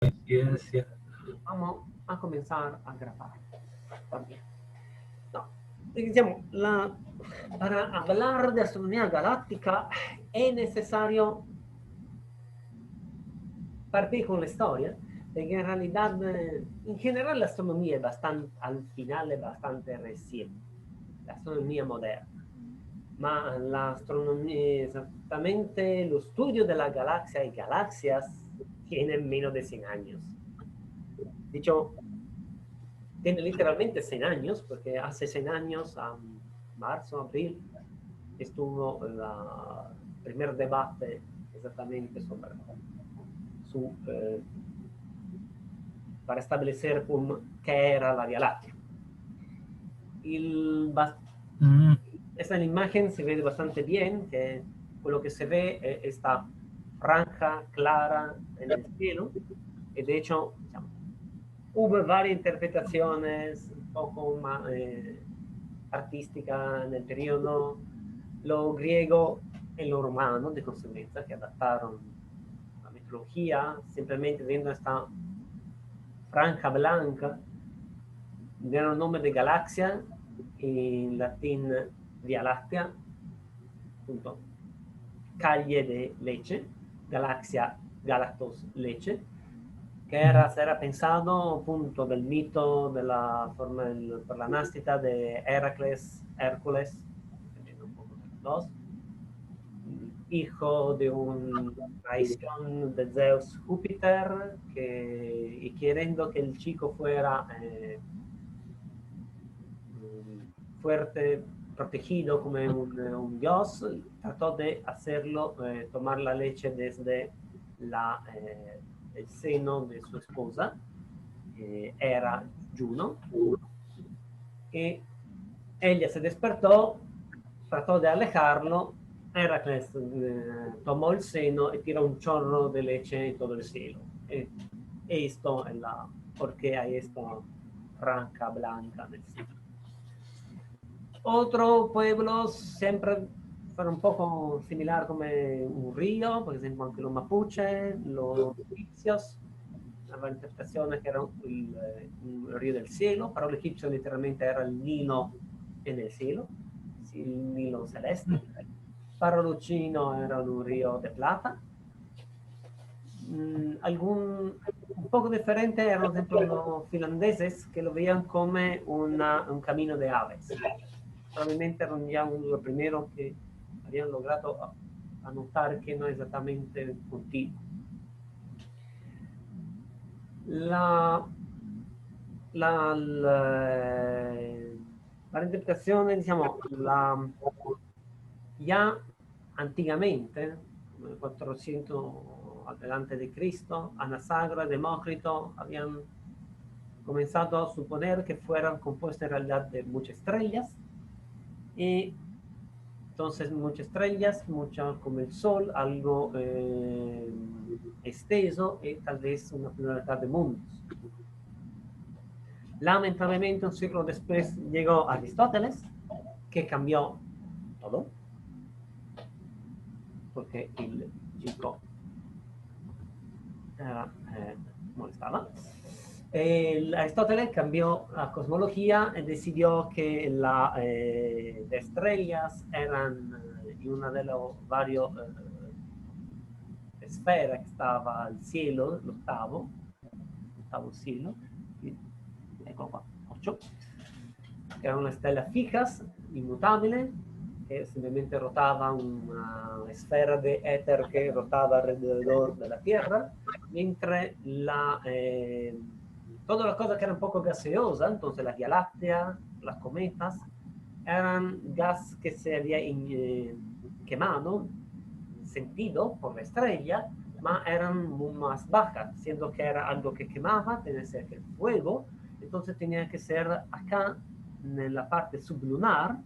coincidencia. Vamos a comenzar a grabar también. No, diciamo, para hablar de astronomía galáctica es necesario partir con la historia, de que en realidad, en general, la astronomía es bastante, al final es bastante reciente, la astronomía moderna. Ma la astronomía, exactamente, lo estudio de la galaxia y galaxias tiene menos de 100 años. Dicho, tiene literalmente 100 años, porque hace 100 años, en marzo, abril, estuvo el primer debate exactamente sobre su, para establecer qué era la Vía Láctea. El, Mm, esta imagen se ve bastante bien, que con lo que se ve esta franja clara en el cielo, y de hecho, digamos, hubo varias interpretaciones un poco más artísticas en el periodo, lo griego y lo romano, de consecuencia, que adaptaron la mitología, simplemente viendo esta franja blanca, dieron el nombre de galaxia, en latín Vía Láctea, punto, calle de leche, galaxia, galactos, leche, que era pensado appunto del mito della forma per la nascita de Heracles, Hércules, dependiendo un poco de los dos, hijo de una traición de Zeus Júpiter, y queriendo que el chico fuera fuerte, protegido como un dios, trató de hacerlo tomar la leche desde el seno de su esposa, era Juno, y ella se despertó, trató de alejarlo, Heracles tomó el seno y tiró un chorro de leche en todo el cielo. Esto es porque hay esta franca blanca en el cielo. Otros pueblos siempre fueron un poco similar como un río, por ejemplo, anche los mapuches, los egipcios, la interpretación que era un río del cielo, para los egipcios literalmente era el Nilo en el cielo, el Nilo celeste. Para los chinos era un río de plata. Un poco diferente eran, por ejemplo, los finlandeses que lo veían como un camino de aves. Probablemente eran ya uno de los primeros que habían logrado anotar que no es exactamente continuo. La, la interpretazione, diciamo, ya antiguamente, 400 adelante de Cristo, Anasagra, Demócrito, habían comenzado a suponer que fueran compuestas en realidad de muchas estrellas, y entonces muchas estrellas, muchas como el Sol, algo esteso y tal vez una pluralidad de mundos. Lamentablemente, un siglo después llegó Aristóteles, que cambió todo, porque el chico era, molestaba. Aristóteles cambió la cosmología y decidió que las estrellas eran una de los varios esferas que estaba al cielo, el octavo cielo, ecco qua, 8, que eran unas estrellas fijas, inmutables, que simplemente rotaba una esfera de éter que rotaba alrededor de la Tierra, mientras todas las cosas que eran un poco gaseosas, entonces las Vía Láctea, las cometas, eran gas que se había quemado, sentido por la estrella, ma eran más bajas, siendo que era algo que quemaba, tenía que ser el fuego, entonces tenía que ser acá, en la parte sublunar,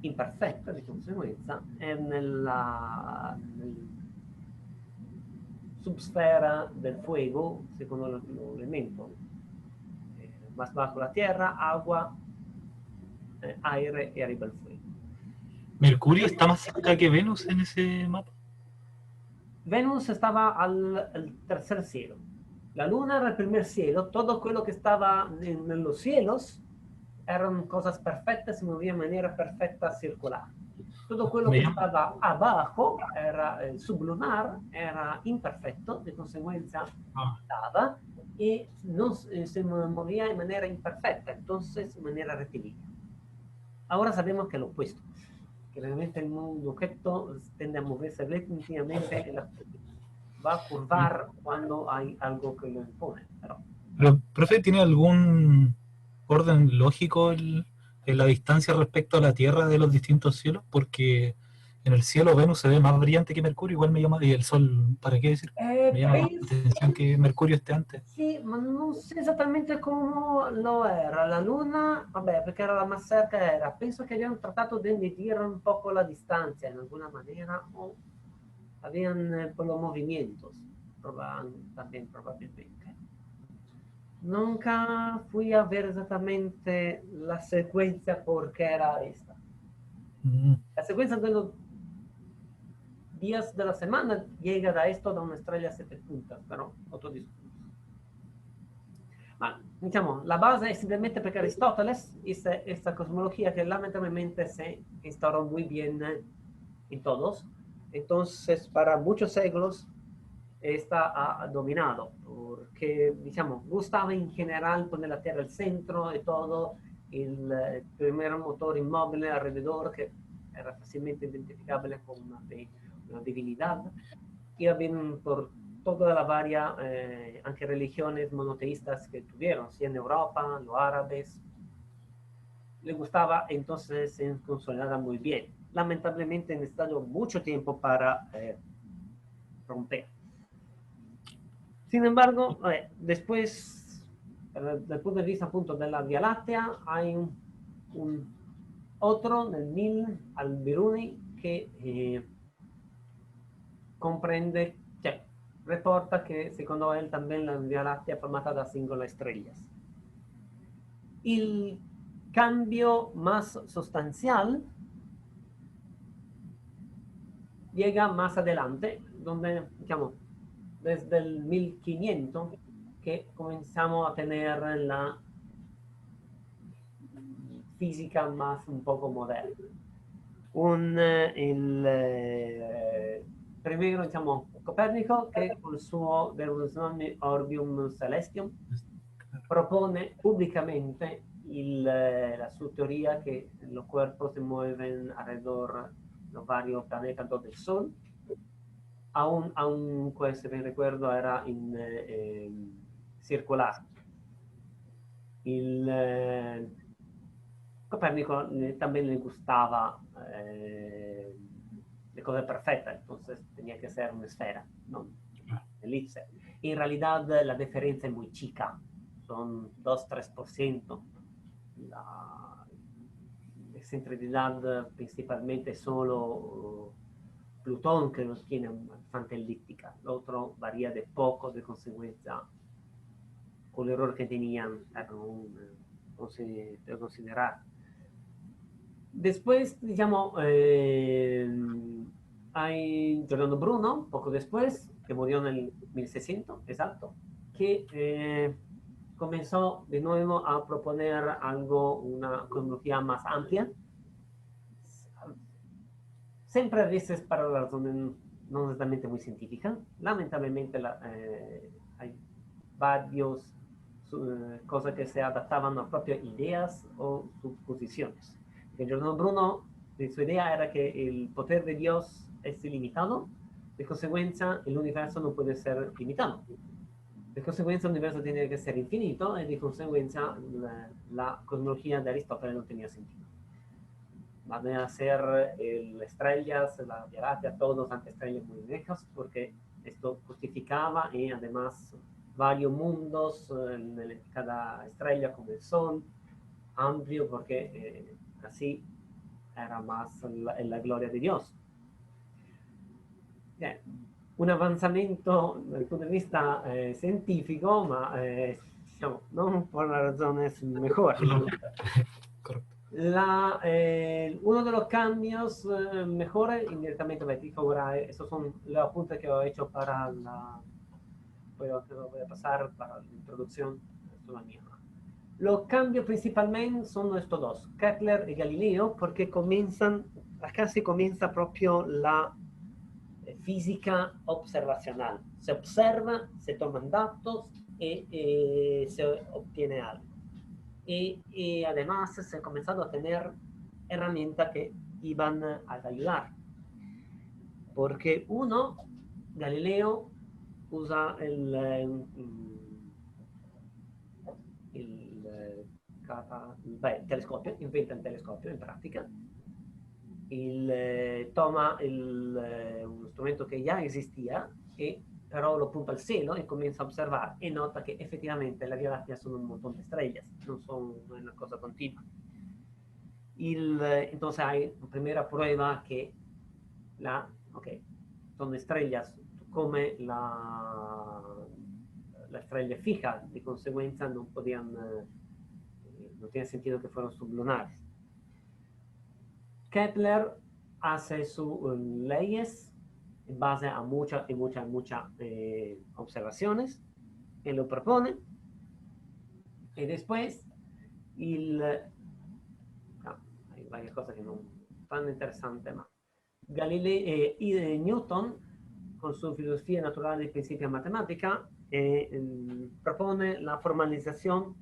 imperfecta di conseguenza, e nella subsfera del fuego, secondo l'elemento más bajo la tierra, agua, aire y arriba el fuego. Mercurio está más cerca que Venus en ese mapa. Venus estaba al tercer cielo. La luna era el primer cielo, todo quello que estaba en los cielos eran cosas perfectas, se movía de manera perfecta circular. Todo quello Me que llama, estaba abajo era sublunar, era imperfecto, de consecuencia ah, estaba y no se movía de manera imperfecta, entonces de manera rectilínea. Ahora sabemos que es lo opuesto, que realmente un objeto tiende a moverse repetidamente, va a curvar cuando hay algo que lo impone. pero, profe, ¿tiene algún orden lógico en la distancia respecto a la Tierra de los distintos cielos? Porque en el cielo Venus se ve más brillante que Mercurio, igual me llama, y el Sol, ¿para qué decir? Me llama la atención que Mercurio esté antes. Sì, ma non so esattamente come lo era. La Luna, vabbè, perché era la más cerca era. Penso che abbiano trattato di medir un poco la distancia en alguna manera o habían por los movimientos, también probablemente. Nunca fui a ver exactamente la secuencia porque era esta. Mm. La secuencia de los días de la semana llega a esto da una estrella a 7 puntas, pero otro discurso. Ma diciamo, la base es simplemente porque Aristóteles hizo esta cosmología que lamentablemente se instauró muy bien en todos. Entonces, para muchos siglos, esta ha dominado, porque, diciamo, gustaba en general poner la Tierra al centro de todo, el primer motor inmóvil alrededor que era fácilmente identificable con una divinidad. Iba bien por toda la varia, anche religiones monoteístas que tuvieron, sí, en Europa, los árabes, les gustaba, entonces se consolidaba muy bien. Lamentablemente necesitado mucho tiempo para romper. Sin embargo, después, desde el punto de vista punto de la Vía Láctea, hay un otro del 1000 al Biruni che comprende, cioè, reporta che secondo él también la Vía Láctea è formata da singole estrellas. El cambio más sustancial llega más adelante, donde, digamos, desde el 1500, que comenzamos a tener la física más un poco moderna. Primero, diciamo, Copernico, che con il suo Revolutionum Orbium Celestium propone públicamente la su teoría que los cuerpos se mueven alrededor de los varios planetas del Sol. Aún pues, si bien recuerdo, era circular. Copérnico también le gustaba de cosas perfectas, entonces tenía que ser una esfera, no elipse. En realidad la diferencia es muy chica, son 2-3%. La excentricidad principalmente solo Plutón que nos tiene bastante elíptica, lo otro varía de poco, de consecuencia con el error que tenían no se debe considerar. Después, digamos, hay Giordano Bruno, poco después, que murió en el 1600, exacto, que comenzó de nuevo a proponer algo, una cosmología más amplia, siempre a veces para razones no necesariamente muy científicas. Lamentablemente hay varios cosas que se adaptaban a propias ideas o suposiciones. Giordano Bruno, su idea era que el poder de Dios es ilimitado, de consecuencia el universo no puede ser limitado. De consecuencia el universo tiene que ser infinito y de consecuencia la cosmología de Aristóteles no tenía sentido. Van a ser estrellas, la Vía Láctea, todos antiestrellas muy lejos, porque esto justificaba y además varios mundos en cada estrella como el Sol, amplio, porque así era más la gloria de Dios. Bien, un avanzamiento dal punto di vista científico, ma diciamo, non per razones mejores. Correcto. Uno de los cambios mejores, indirectamente, esos son los apuntes que he hecho para pero te lo voy a pasar para la introducción, es la misma. Los cambios principalmente son estos dos, Kepler y Galileo, porque acá se comienza propio la física observacional. Se observa, se toman datos y se obtiene algo. Y además se ha comenzado a tener herramientas que iban a ayudar. Porque uno, Galileo, usa il telescopio, inventa il telescopio in pratica, toma un strumento che già esistía, e però lo punta al cielo e comienza a observar e nota che effettivamente la Via Láctea sono un montón de estrellas, non sono una cosa continua. Entonces hay una primera prueba que son estrellas come la estrella fija, de consecuencia no tiene sentido que fueran sublunares. Kepler hace sus leyes en base a muchas observaciones, él lo propone, y después hay varias cosas que no tan interesantes, más. Newton, con su filosofía natural y principio matemática, propone la formalización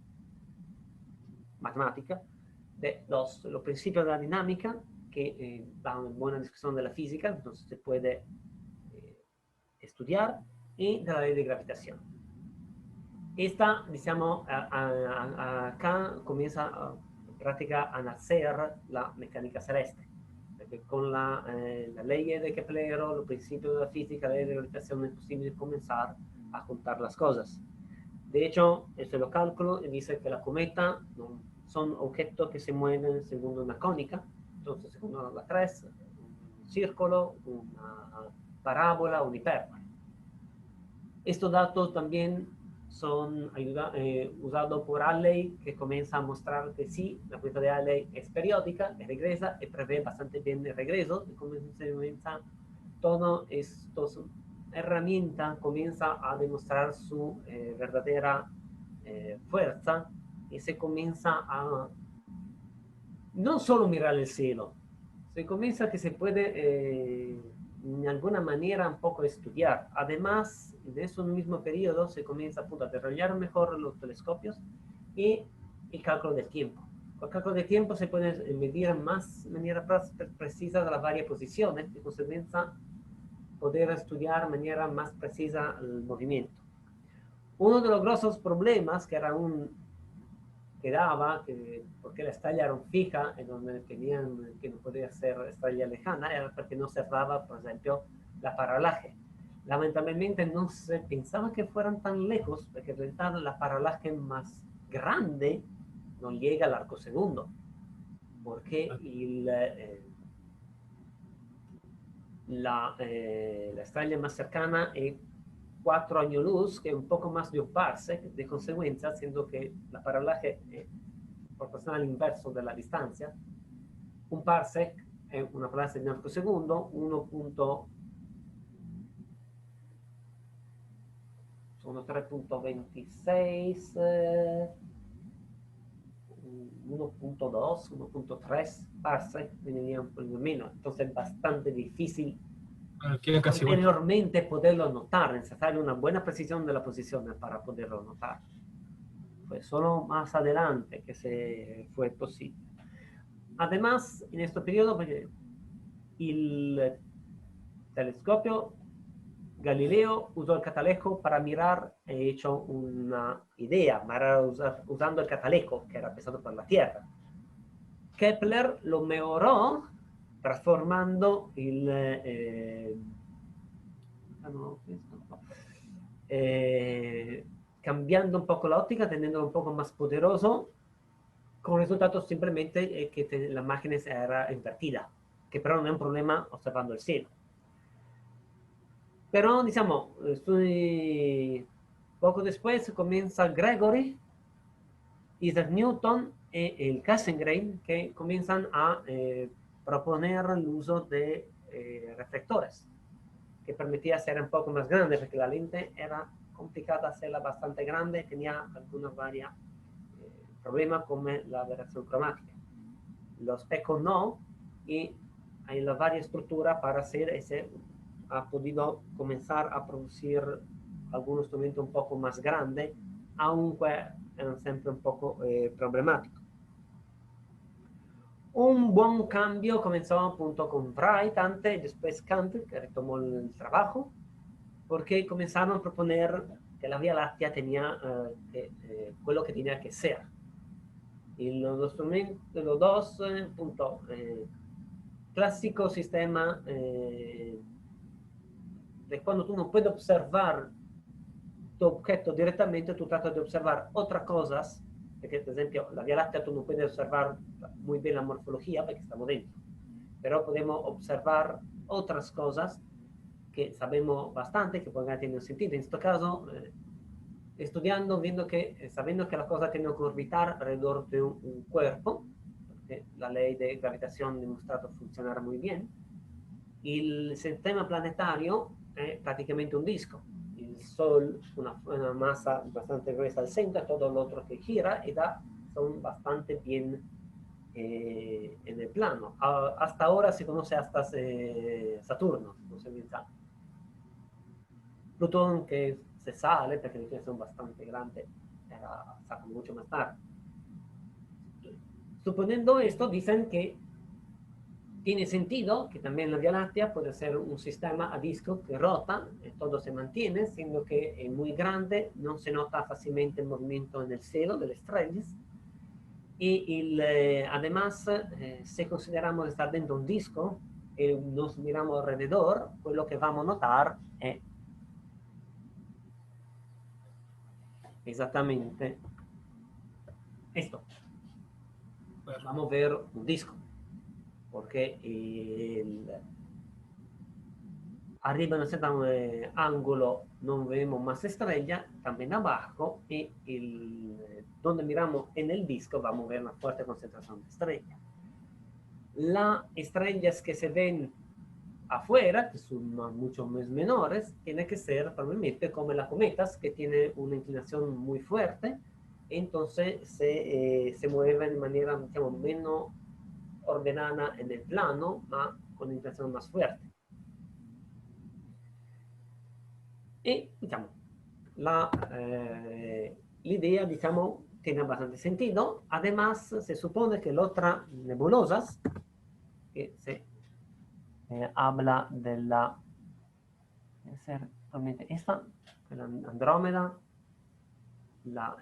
matemática de los principios de la dinámica, que da una buena descripción de la física, entonces se puede estudiar, y de la ley de gravitación. Esta, digamos, acá comienza en práctica a nacer la mecánica celeste, porque con la ley de Kepler, los principios de la física, la ley de gravitación, es posible comenzar a juntar las cosas. De hecho, este lo cálculo y dice que la cometa son objetos que se mueven según una cónica, entonces según la 3, un círculo, una parábola, un hipérbole. Estos datos también son usados por Halley, que comienza a mostrar que sí, la cometa de Halley es periódica, es regresa y prevé bastante bien el regreso, y comienza todo esto, herramienta comienza a demostrar su verdadera fuerza, y se comienza a no solo mirar el cielo, se comienza que se puede de alguna manera un poco estudiar. Además, de ese mismo periodo se comienza a desarrollar mejor los telescopios y el cálculo del tiempo. Con el cálculo del tiempo se puede medir más manera precisa las varias posiciones, y consecuencia poder estudiar de manera más precisa el movimiento. Uno de los grosos problemas que daba, porque la estrella era fija, en donde tenían que no podía ser estrella lejana, era porque no cerraba, por ejemplo, la paralaje. Lamentablemente no se pensaba que fueran tan lejos, porque en realidad la paralaje más grande no llega al arco segundo, porque la estrella más cercana es 4 años luz, que es un poco más de un parsec, de consecuencia, siendo que la paralaje es proporcional al inverso de la distancia. Un parsec es una clase de arco segundo, 3.26, 1.2, 1.3 parsec, venirían por lo menos. Entonces es bastante difícil anteriormente poderlo notar, necesaria una buena precisión de la posición para poderlo notar. Fue solo más adelante que fue posible. Además, en este periodo, el telescopio Galileo usó el catalejo para mirar, he hecho una idea, usando el catalejo que era pesado por la Tierra. Kepler lo mejoró transformando cambiando un poco la óptica, teniéndolo un poco más poderoso, con resultados simplemente que la imagen era invertida, que pero no es un problema observando el cielo. Pero, digamos, poco después comienza Gregory, Isaac Newton y el Cassegrain, que comienzan a proponer el uso de reflectores, que permitía ser un poco más grande, porque la lente era complicada hacerla bastante grande, tenía algunos varios problemas como la aberración cromática. Los PECO no, y hay la varias estructuras para hacer ese, ha podido comenzar a producir algún instrumento un poco más grande, aunque es siempre un poco problemático. Un buen cambio comenzó appunto con Wright antes, después Cantor, que retomó el trabajo, porque comenzaron a proponer que la Vía Láctea tenía quello que tenía que ser. Y los dos clásico sistema de cuando tú no puedes observar tu objeto directamente, tú tratas de observar otras cosas, porque por ejemplo la Vía Láctea tú no puedes observar muy bien la morfología porque estamos dentro, pero podemos observar otras cosas que sabemos bastante, que pueden tener sentido. En este caso, estudiando, sabiendo que las cosas tienen que orbitar alrededor de un cuerpo, porque la ley de gravitación demostrado funcionar muy bien, y el sistema planetario es prácticamente un disco. El Sol, una masa bastante gruesa al centro, todo lo otro que gira y son bastante bien en el plano. Hasta ahora se conoce hasta Saturno, no se bien sabe. Plutón, que se sale porque las son bastante grandes, saca mucho más tarde. Suponiendo esto, dicen que tiene sentido que también la Vía Láctea puede ser un sistema a disco que rota, todo se mantiene, siendo que es muy grande, no se nota fácilmente el movimiento en el cielo de las estrellas. Y además, si consideramos estar dentro de un disco y nos miramos alrededor, pues lo que vamos a notar es exactamente esto. Vamos a ver un disco, porque arriba en un cierto ángulo no vemos más estrella, también abajo, y donde miramos en el disco vamos a ver una fuerte concentración de estrellas. Las estrellas que se ven afuera, que son mucho más menores, tienen que ser probablemente como las cometas, que tienen una inclinación muy fuerte, entonces se mueven de manera, digamos, menos ordenada en el plano, ma con inclinación más fuerte. Y, diciamo, l'idea, diciamo, tiene bastante sentido. Además, se supone que las otras nebulosas, que se habla de la, debe ser realmente esta, la Andrómeda, la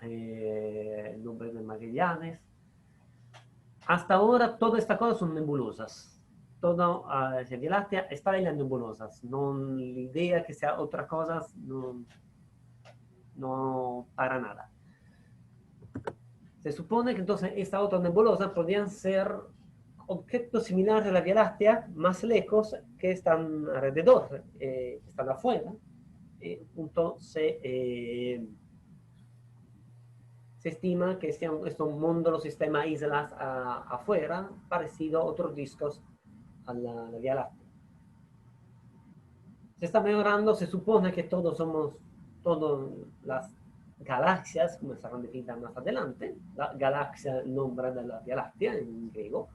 nube de Magallanes. Hasta ahora, todas estas cosas son nebulosas. Todo la Vía Láctea está en las nebulosas. No, la idea que sea otra cosa, no para nada. Se supone que entonces esta otra nebulosa podrían ser objetos similares a la Vía Láctea, más lejos, que están alrededor, están afuera. Punto se estima que es un mundo, los sistemas islas afuera, parecido a otros discos a la Vía Láctea. Se está mejorando, se supone que todas las galaxias, como estarán definidas más adelante, la galaxia, el nombre de la Vía Láctea en griego,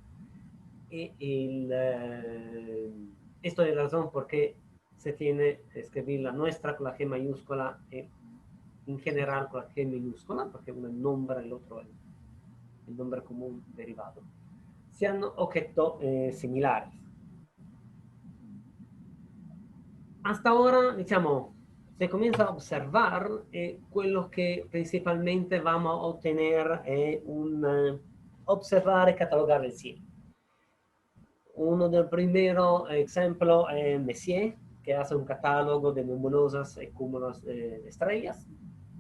y esto es la razón por qué se tiene que escribir la nuestra con la G mayúscula y en general con la G minúscula, porque uno es el nombre, el otro es el nombre común derivado. Sean objetos similares. Hasta ahora, diciamo, se comienza a observar quello che principalmente vamos a ottener è observar y catalogar el cielo. Uno del primeros ejemplos es Messier, que hace un catálogo de nebulosas y cúmulos de estrellas,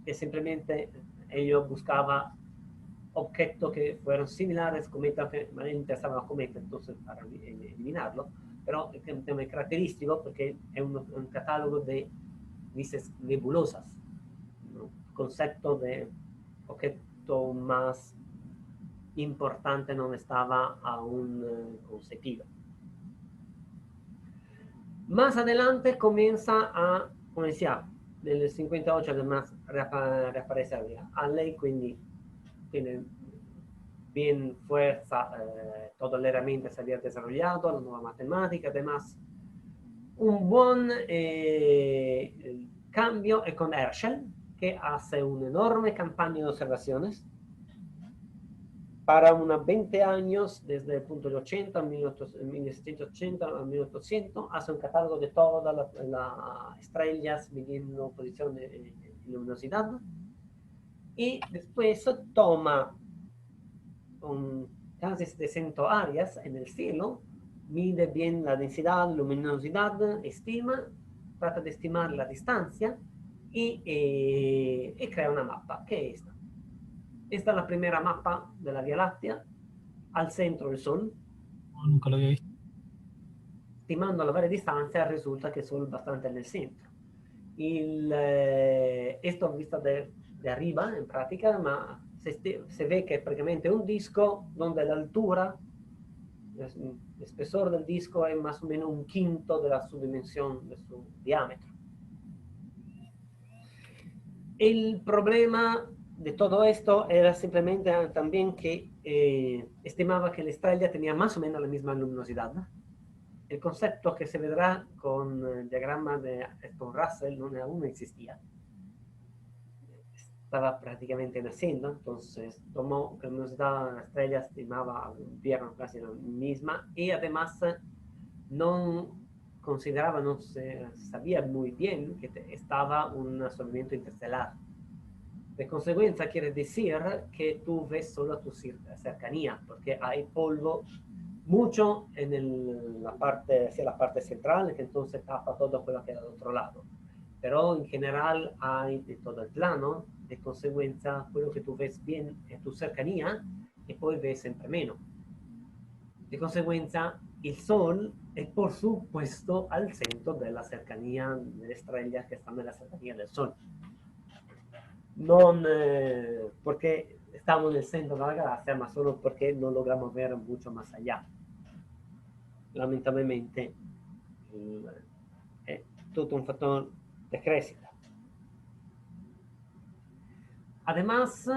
que simplemente ellos buscaban objetos que fueron similares, cometas que me interesaban los cometas, entonces para eliminarlo, pero es un tema característico porque es un catálogo de, dices, nebulosas, ¿no? Concepto de objeto más importante no estaba aún concebido. Más adelante comienza a, como decía, Nel 58 además reaparece Halley, quindi tiene bien fuerza, todo el herramienta se había desarrollado, la nueva matemática, además un buen cambio es con Herschel, que hace una enorme campaña de observaciones para unos 20 años, desde el punto de 80 a 1780 a 1800, hace un catálogo de todas las estrellas midiendo posición y luminosidad. Y después toma casi 700 áreas en el cielo, mide bien la densidad, luminosidad, estima, trata de estimar la distancia y crea una mapa, que es esta. Esta es la primera mapa de la Vía Láctea al centro del Sol. No, nunca lo había visto. Estimando la varia distancia resulta que el Sol es bastante en el centro. Esto visto de arriba, en práctica, ma se ve que es prácticamente un disco donde la altura, el espesor del disco es más o menos un quinto de su dimensión, de su diámetro. El problema de todo esto era simplemente también que estimaba que la estrella tenía más o menos la misma luminosidad. El concepto que se verá con el diagrama de Russell aún no existía. Estaba prácticamente naciendo, entonces tomó que la luminosidad de la estrella estimaba vieron casi la misma y además no consideraba, no se sabía muy bien que estaba un solamiento interestelar. De consecuencia quiere decir que tú ves solo a tu cercanía, porque hay polvo mucho en la parte, hacia la parte central, que entonces tapa todo lo que hay al otro lado. Pero en general hay de todo el plano, de consecuencia, quello que tú ves bien es tu cercanía y poi ves sempre meno. De consecuencia, el Sol es por supuesto al centro de la cercanía de estrellas que están en la cercanía del Sol. Non porque estamos nel centro della galassia, ma solo perché non logramos ver mucho más allá. Lamentablemente è tutto un fattore de crescita. Además,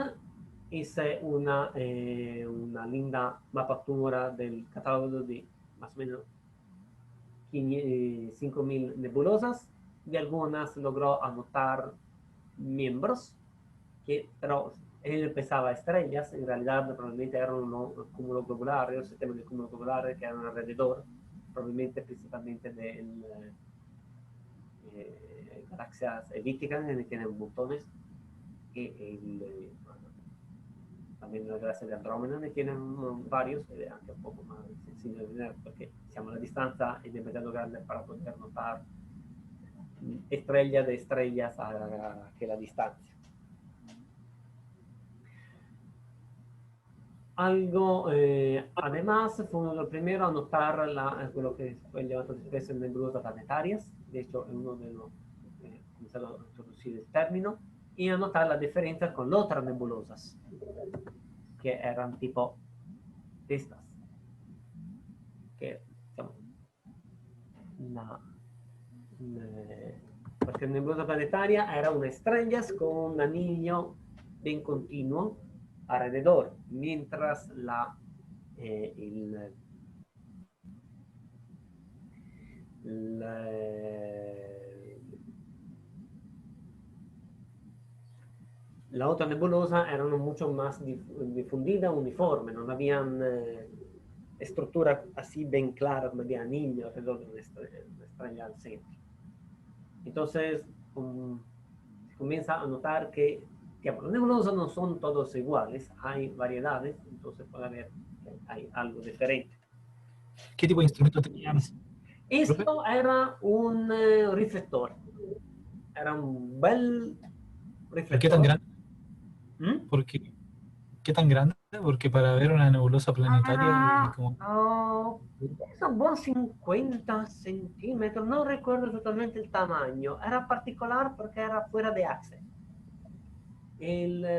hice una linda mapatura del catálogo de más o menos 5.000 nebulosas. De algunas logró anotar miembros, que pero él pensaba estrellas, en realidad probablemente eran unos cúmulos globulares, un sistema de cúmulos globulares que eran alrededor, probablemente principalmente de galaxias elípticas, en el que tienen montones, también la galaxia de Andrómeda ne tienen varios, anche un poco más sencillo de ver, porque la distancia es demasiado grande para poder notar estrella de estrellas a que la distancia. Algo, además, fue uno de los primeros a notar lo que fue llamado después en nebulosas planetarias. De hecho, es uno de los comenzaron a introducir el término y a notar la diferencia con otras nebulosas, que eran tipo estas. Que, digamos, porque la nebulosa planetaria era una estrella con un anillo bien continuo alrededor, mientras la otra nebulosa erano mucho más difundida, uniforme, no habían estructura así bien clara como de anillo alrededor de una estrella al centro. Entonces, se comienza a notar que las nebulosas no son todos iguales, hay variedades, entonces puede haber que hay algo diferente. ¿Qué tipo de instrumento tenían? Esto era un reflector, era un bel ¿Pero qué tan reflector. grande? ¿Mm? Porque, ¿qué tan grande? Porque para ver una nebulosa planetaria como... Son buenos 50 centímetros, no recuerdo exactamente el tamaño, era particular porque era fuera de axe.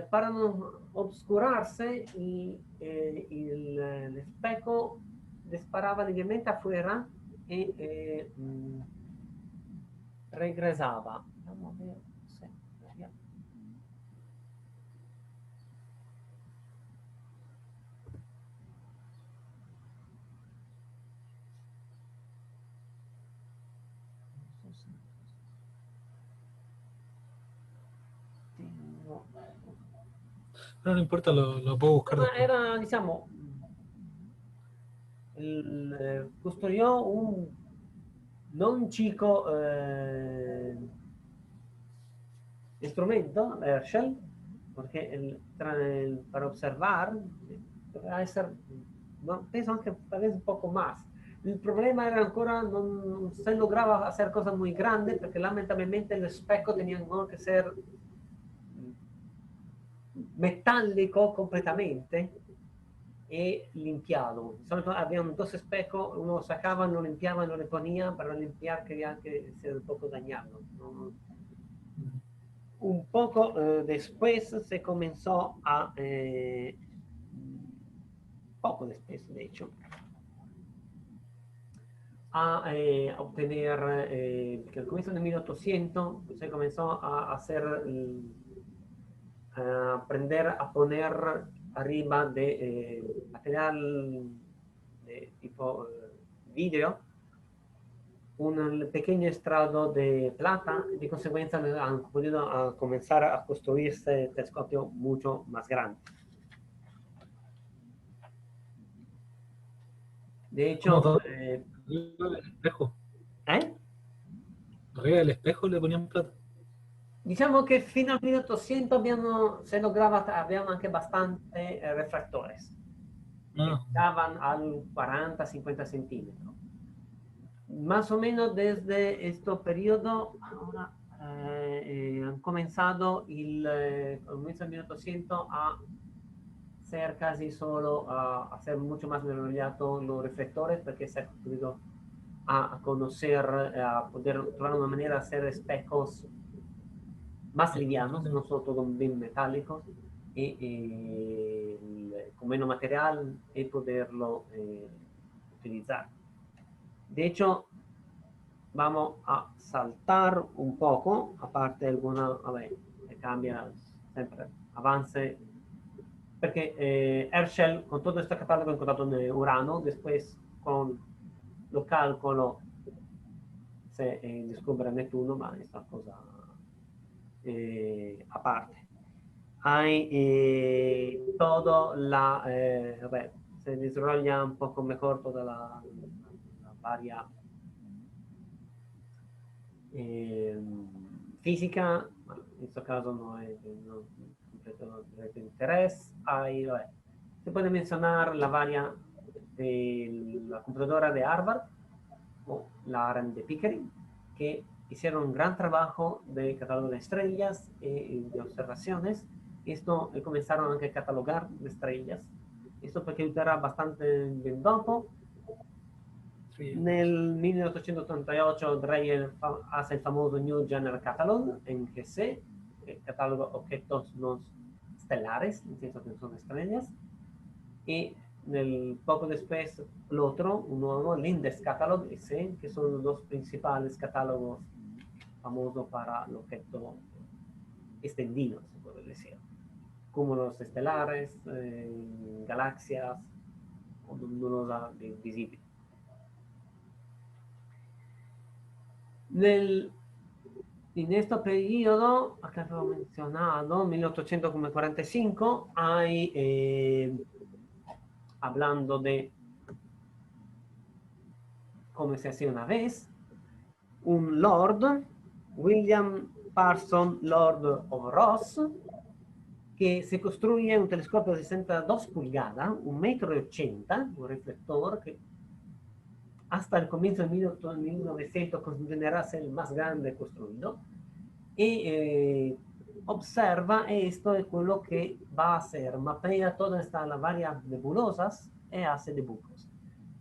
Para no obscurarse, el espejo disparaba levemente afuera y regresaba. Vamos a ver. Pero no importa, lo puedo buscar Ma después. era, diciamo, costruyó un non chico instrumento, Herschel, porque para observar debe ser, no, penso anche tal vez un poco más. El problema era ancora non se lograba hacer cosas muy grandes porque lamentablemente el espejo tenía que ser metálico completamente e limpiado. Di solito habían dos espejos, uno lo sacaban, lo limpiaban, lo reponían para limpiar, querían que sea un poco dañado. ¿No? Un poco después se comenzó a, poco después de hecho, a obtener, que al comienzo de 1800 se comenzó a hacer, a aprender a poner arriba de material de tipo vidrio un pequeño estrado de plata y de consecuencia han podido comenzar a construirse telescopio mucho más grande. De ¿Cómo hecho, todo? Arriba del espejo. ¿eh? Arriba del espejo le ponían plata. Diciamo che fino al 1800 se lograba, abbiamo anche bastante refractores che Ah, daban al 40-50 centímetros. Más o menos desde este periodo, ahora han comenzado comienzo del 1800 a ser casi solo, a ser mucho más desarrollados los reflectores porque se ha podido a conocer, a poder trovar una manera de hacer espejos más livianos, no solo todos bien metálicos, con menos material y poderlo utilizar. De hecho, vamos a saltar un poco, aparte alguna, vabbè, que cambia sempre, avance, perché Herschel con todo este catálogo ha encontrato en Urano, después con lo cálculo se descubre Neptuno, ma è una cosa aparte. Hay todo vabbè, se desarrolla un poco mejor toda la varia física, bueno, en este caso no es de interés. Hay, vabbè, se puede mencionar la varia de la computadora de Harvard o la ARM de Pickering, que hicieron un gran trabajo de catálogo de estrellas y de observaciones. Esto comenzaron a catalogar de estrellas. Esto perché aiuterà bastante ben dopo. sí. Nel 1838 Dreyer hace el famoso New General Catalog en GC, que cataloga objetos no estelares, en senso que son estrellas. Y poco después el otro, un nuevo, el Index Catalog, ese, que son los dos principales catálogos famosos para el objeto extendido, se puede decir. Cúmulos estelares, galaxias, o nebulosa visible. En este periodo, acá lo he mencionado, 1845, hay, hablando de cómo se hacía una vez, un Lord, William Parson Lord of Ross, que se construye un telescopio de 62 pulgadas, 1,80 m, un reflector que hasta el comienzo de 1900 considerará ser el más grande construido, y observa esto es lo que va a hacer, mapea todas estas varias nebulosas y hace dibujos.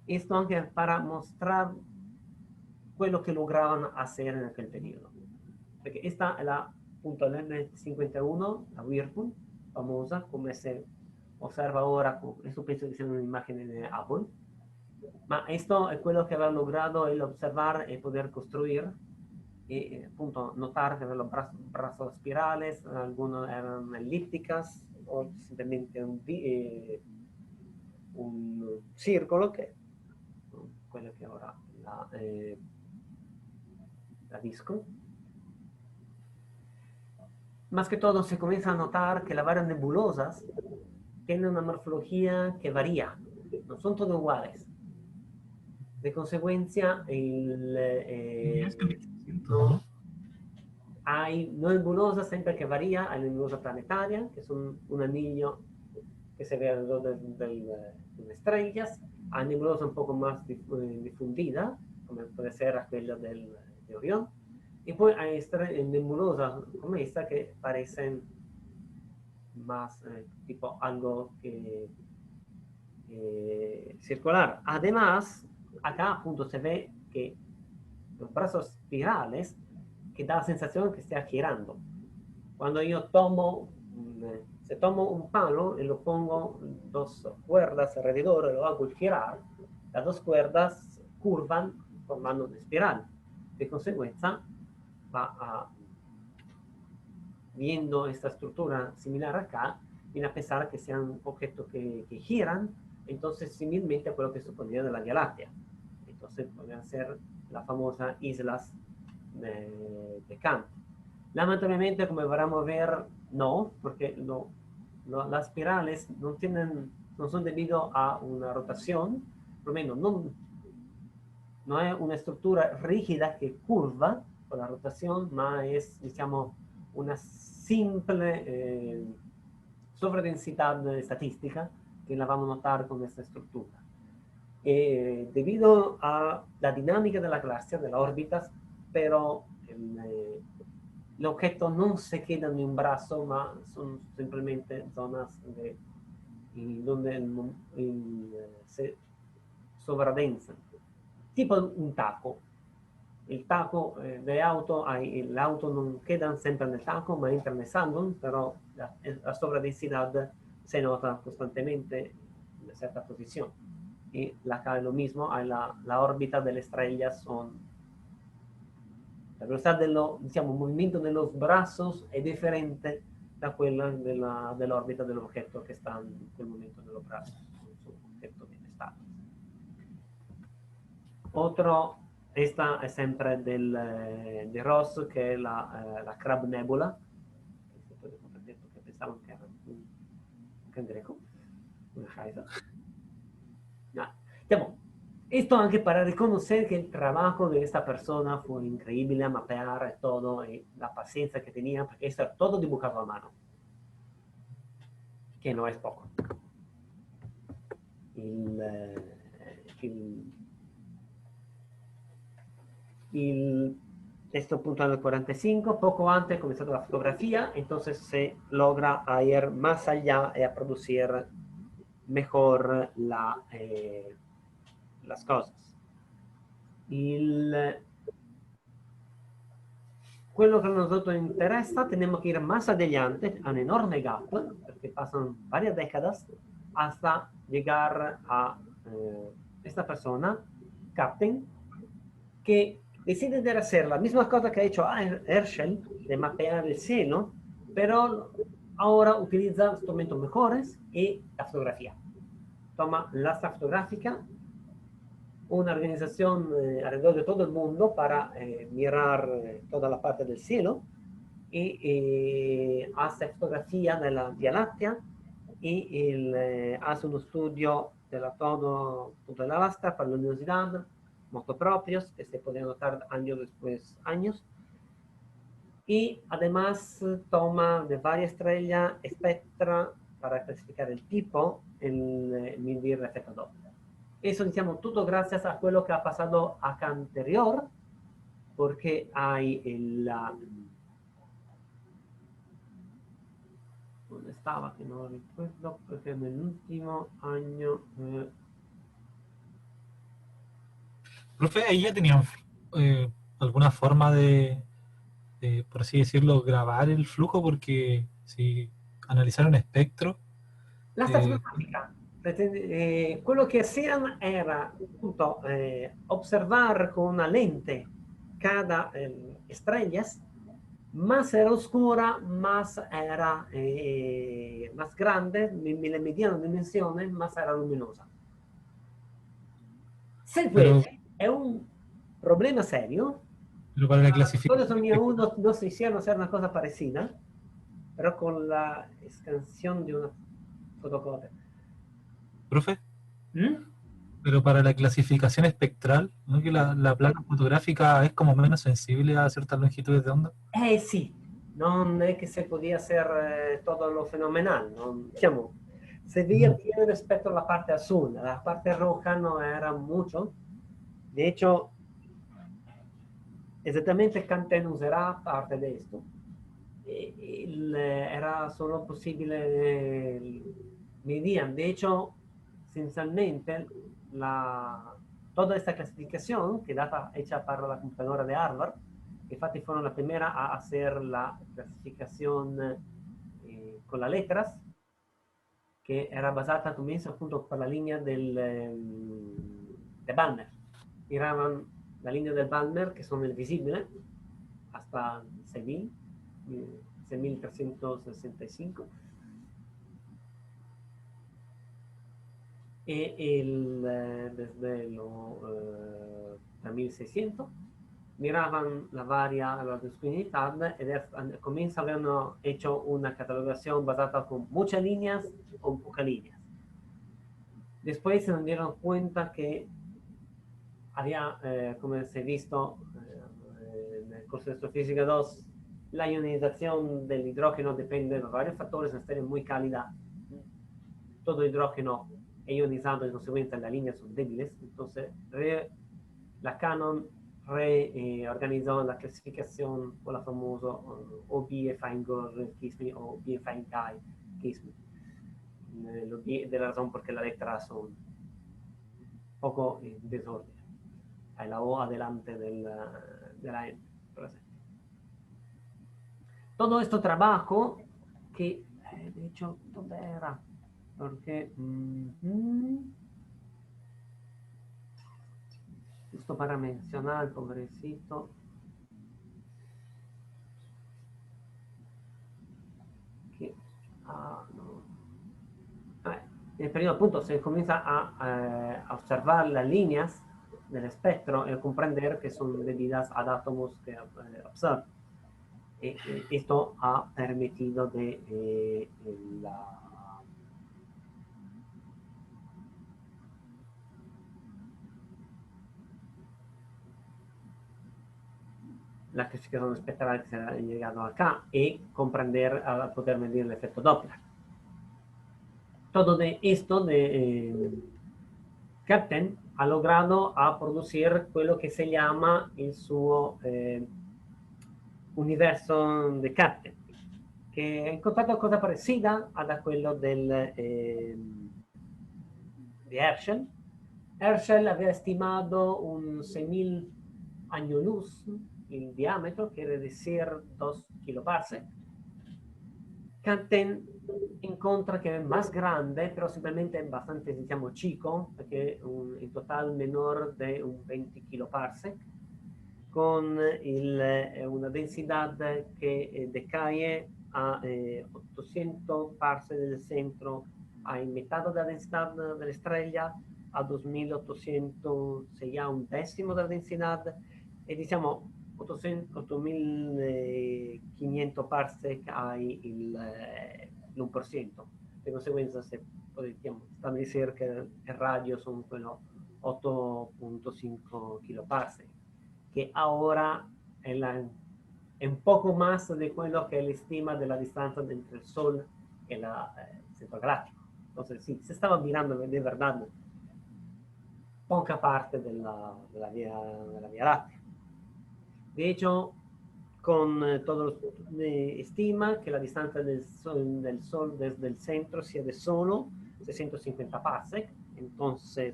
Esto anche para mostrar quello che logravano hacer en aquel periodo. Perché esta è la, appunto, l'M51, la Whirlpool, famosa, come se osserva ora, questo penso che sia un'immagine di Apple, ma questo è quello che aveva lograto el observar e poder construir y appunto notar que los brazos espirales, algunos eran elípticas o simplemente un círculo, che quello che ora la disco. más que todo se comienza a notar que las varias nebulosas tienen una morfología que varía, no son todas iguales. De consecuencia, Es que 1600, no, ¿no? hay nebulosas siempre que varía, hay nebulosa planetaria, que son un anillo que se ve alrededor de estrellas, hay nebulosas un poco más difundida, como puede ser aquella de Orión, y poi hay nebulosas como esta que parecen más tipo algo que circular. Además, acá punto se ve que los brazos espirales que da la sensación que está girando. Cuando yo se tomo un palo y lo pongo dos cuerdas alrededor y lo hago girar, las dos cuerdas curvan formando una espiral. De consecuencia, va a, viendo esta estructura similar acá, viene a pensar que sean objetos que giran, entonces similmente a quello che suponía de la Via Láctea. Entonces podrían ser las famosas islas de Kant. Lamentablemente, como vamos a ver, no, porque las espirales no son debido a una rotación, por lo menos no es una estructura rígida que curva por la rotación, ma es, diciamo, una simple sobredensidad statistica que la vamos a notar con esta estructura. Debido a la dinámica de la galaxia, de las órbitas, pero el objeto no se queda en un brazo, ma son simplemente zonas donde se sobredensan. Tipo un taco. Il taco de auto, el auto non quedan sempre nel taco, ma entra nel salón, però la sobredensidad se nota costantemente en una cierta posición. Y acá es lo mismo, hay la órbita de las estrellas son la velocidad diciamo, movimiento de los brazos es diferente da quella dell'orbita dell'oggetto che sta in quel momento nello brazo, su objeto bien estable. Otro, esta es sempre de Ross, che è la Crab Nebula, che pensavo che era un cangrejo, una jaiba. No. Diciamo, esto anche para reconocer que el trabajo de esta persona fue increíble, a mapear todo, y la paciencia que tenía, porque esto era todo dibujado a mano, que no es poco. Esto punto en el 45, poco antes comenzó la fotografía, entonces se logra ir más allá y a producir mejor las cosas. Quello che a nosotros interesa, tenemos que ir más adelante, a un enorme gap, porque pasan varias décadas, hasta llegar a esta persona, Captain, que decide de hacer la misma cosa que ha hecho Herschel, de mapear el cielo, pero ahora utiliza instrumentos mejores y la fotografía. Toma la fotográfica, una organización alrededor de todo el mundo para mirar toda la parte del cielo y hace fotografía de la Vía Láctea y hace un estudio de todo de la vasta para la luminosidad, motos propios que se pueden notar años después años. Y además toma de varias estrellas espectra para clasificar el tipo, el medir el efecto Doppler. Eso, diciamo, tutto gracias a quello che ha passato acá anterior, porque hay ¿dónde estaba? Que no lo recuerdo, porque en el último año... Profe, ahí ya tenían alguna forma por así decirlo, grabar el flujo, porque si analizaron espectro. La statografica. Quello che hacían era appunto observar con una lente cada estrellas, más era oscura, más era más grande, le medían dimensiones, más era luminosa. Se Pero, puede, è un problema serio. pero para la Los clasificación Estados Unidos no se hicieron hacer una cosa parecida, pero con la extensión de una fotocopia. Profe, ¿Mm? pero para la clasificación espectral, ¿no? Que la placa fotográfica es como menos sensible a ciertas longitudes de onda. Sì, non è che se podia essere tutto lo fenomenal, non, diciamo, se veía Mm. bien respecto a la parte azul, la parte roja no era mucho. De hecho, esattamente Canten userà parte di questo. Era solo possibile medían. De hecho, esencialmente, toda esta clasificación, que data hecha para la computadora de Harvard, que infatti fueron la primera a hacer la clasificación con las letras, que era basata comienzo appunto per la linea de Balmer. Miraban la línea del Balmer, que son el visible, hasta 6000, 6365. Desde los 3600 miraban la disponibilidad y comienza habían hecho una catalogación basada con muchas líneas o pocas líneas. Después se dieron cuenta que había, como se ha visto en el curso de Astrofísica 2, la ionización del hidrógeno depende de varios factores, una serie muy cálida. Todo hidrógeno ionizado en consecuencia las líneas son débiles, entonces la Canon reorganizó la clasificación con la famosa OB-Feingold-Kismi o OB-Feinkai-Kismi, de la razón porque las letras son un poco en desorden. Hay la O adelante de la N, por ejemplo. Todo este trabajo que, de hecho, ¿dónde era? Porque justo para mencionar, pobrecito, que no. En el periodo punto se comienza a observar las líneas del espectro y a comprender que son debidas a átomos que observan. Esto ha permitido de la clasificación espectral que se ha llegado acá y comprender a poder medir el efecto Doppler. Todo de esto de Kapteyn ha logrado a producir quello che si chiama il suo universo di Kapteyn, che è in contatto cosa parecida a quello di Herschel. Herschel aveva stimato un 6000 años luz el diámetro, quiere decir 2 kiloparsec. Kapteyn encuentra que es más grande, pero simplemente bastante, diciamo, chico, perché in total menor de un 20 kiloparsec, con una densidad que decae a 800 parsec del centro, a metà della densidad de la estrella, a 2800 sería un décimo de la densidad, y diciamo 8500 parsec hay el 1%. De consecuencia, se puede establecer que el radio son 8.5 kiloparsec, que ahora es un poco más de lo que él estima de la distancia entre el Sol y el centro galáctico. Entonces, sí, se estaba mirando de verdad poca parte de la Vía Láctea. De hecho, con todos estima que la distancia del Sol desde el centro sea de solo 650 parsec, entonces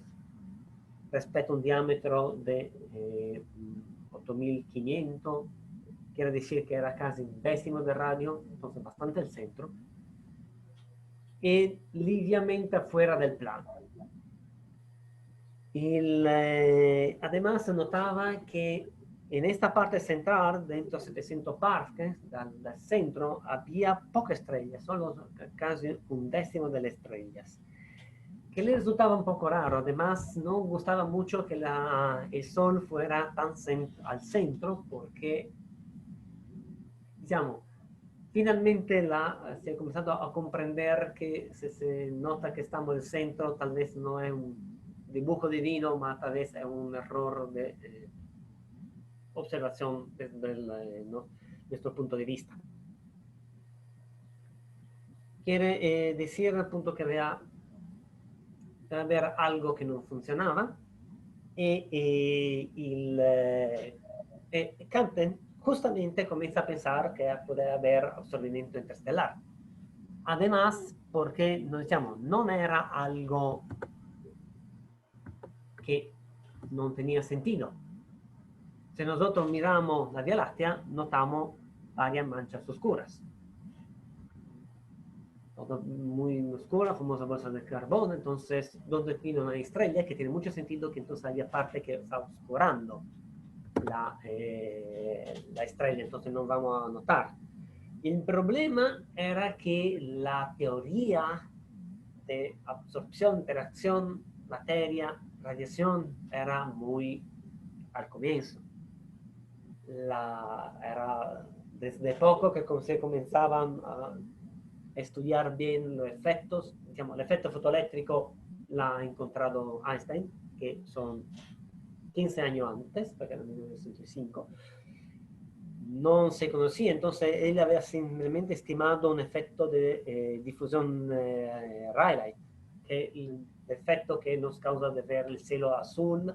respecto a un diámetro de 8500, quiere decir que era casi un décimo de radio, entonces bastante el centro, y ligeramente fuera del plano. Además se notaba que en esta parte central, dentro de 700 parques del centro, había pocas estrellas, solo casi un décimo de las estrellas, que le resultaba un poco raro. Además, no gustaba mucho que el Sol fuera tan al centro, porque, digamos, finalmente se ha comenzado a comprender que se nota que estamos en el centro, tal vez no es un dibujo divino, pero tal vez es un error de observación desde nuestro punto de vista. Quiere decir al punto que había algo que no funcionaba Canten justamente comienza a pensar que puede haber absorbimiento interestelar. Además, porque no era algo que no tenía sentido. Si nosotros miramos la Vía Láctea, notamos varias manchas oscuras. Todo muy oscura, famosa bolsa de carbono. Entonces, donde tiene una estrella, que tiene mucho sentido que entonces había parte que está oscurando la estrella, entonces no vamos a notar. El problema era que la teoría de absorción, interacción, materia, radiación era muy al comienzo. Era desde poco que se comenzaban a estudiar bien los efectos, el efecto fotoeléctrico l'ha encontrado Einstein, que son 15 años antes, porque era en 1905, no se conocía, entonces él había simplemente estimado un efecto de difusión Rayleigh, que es el efecto que nos causa de ver el cielo azul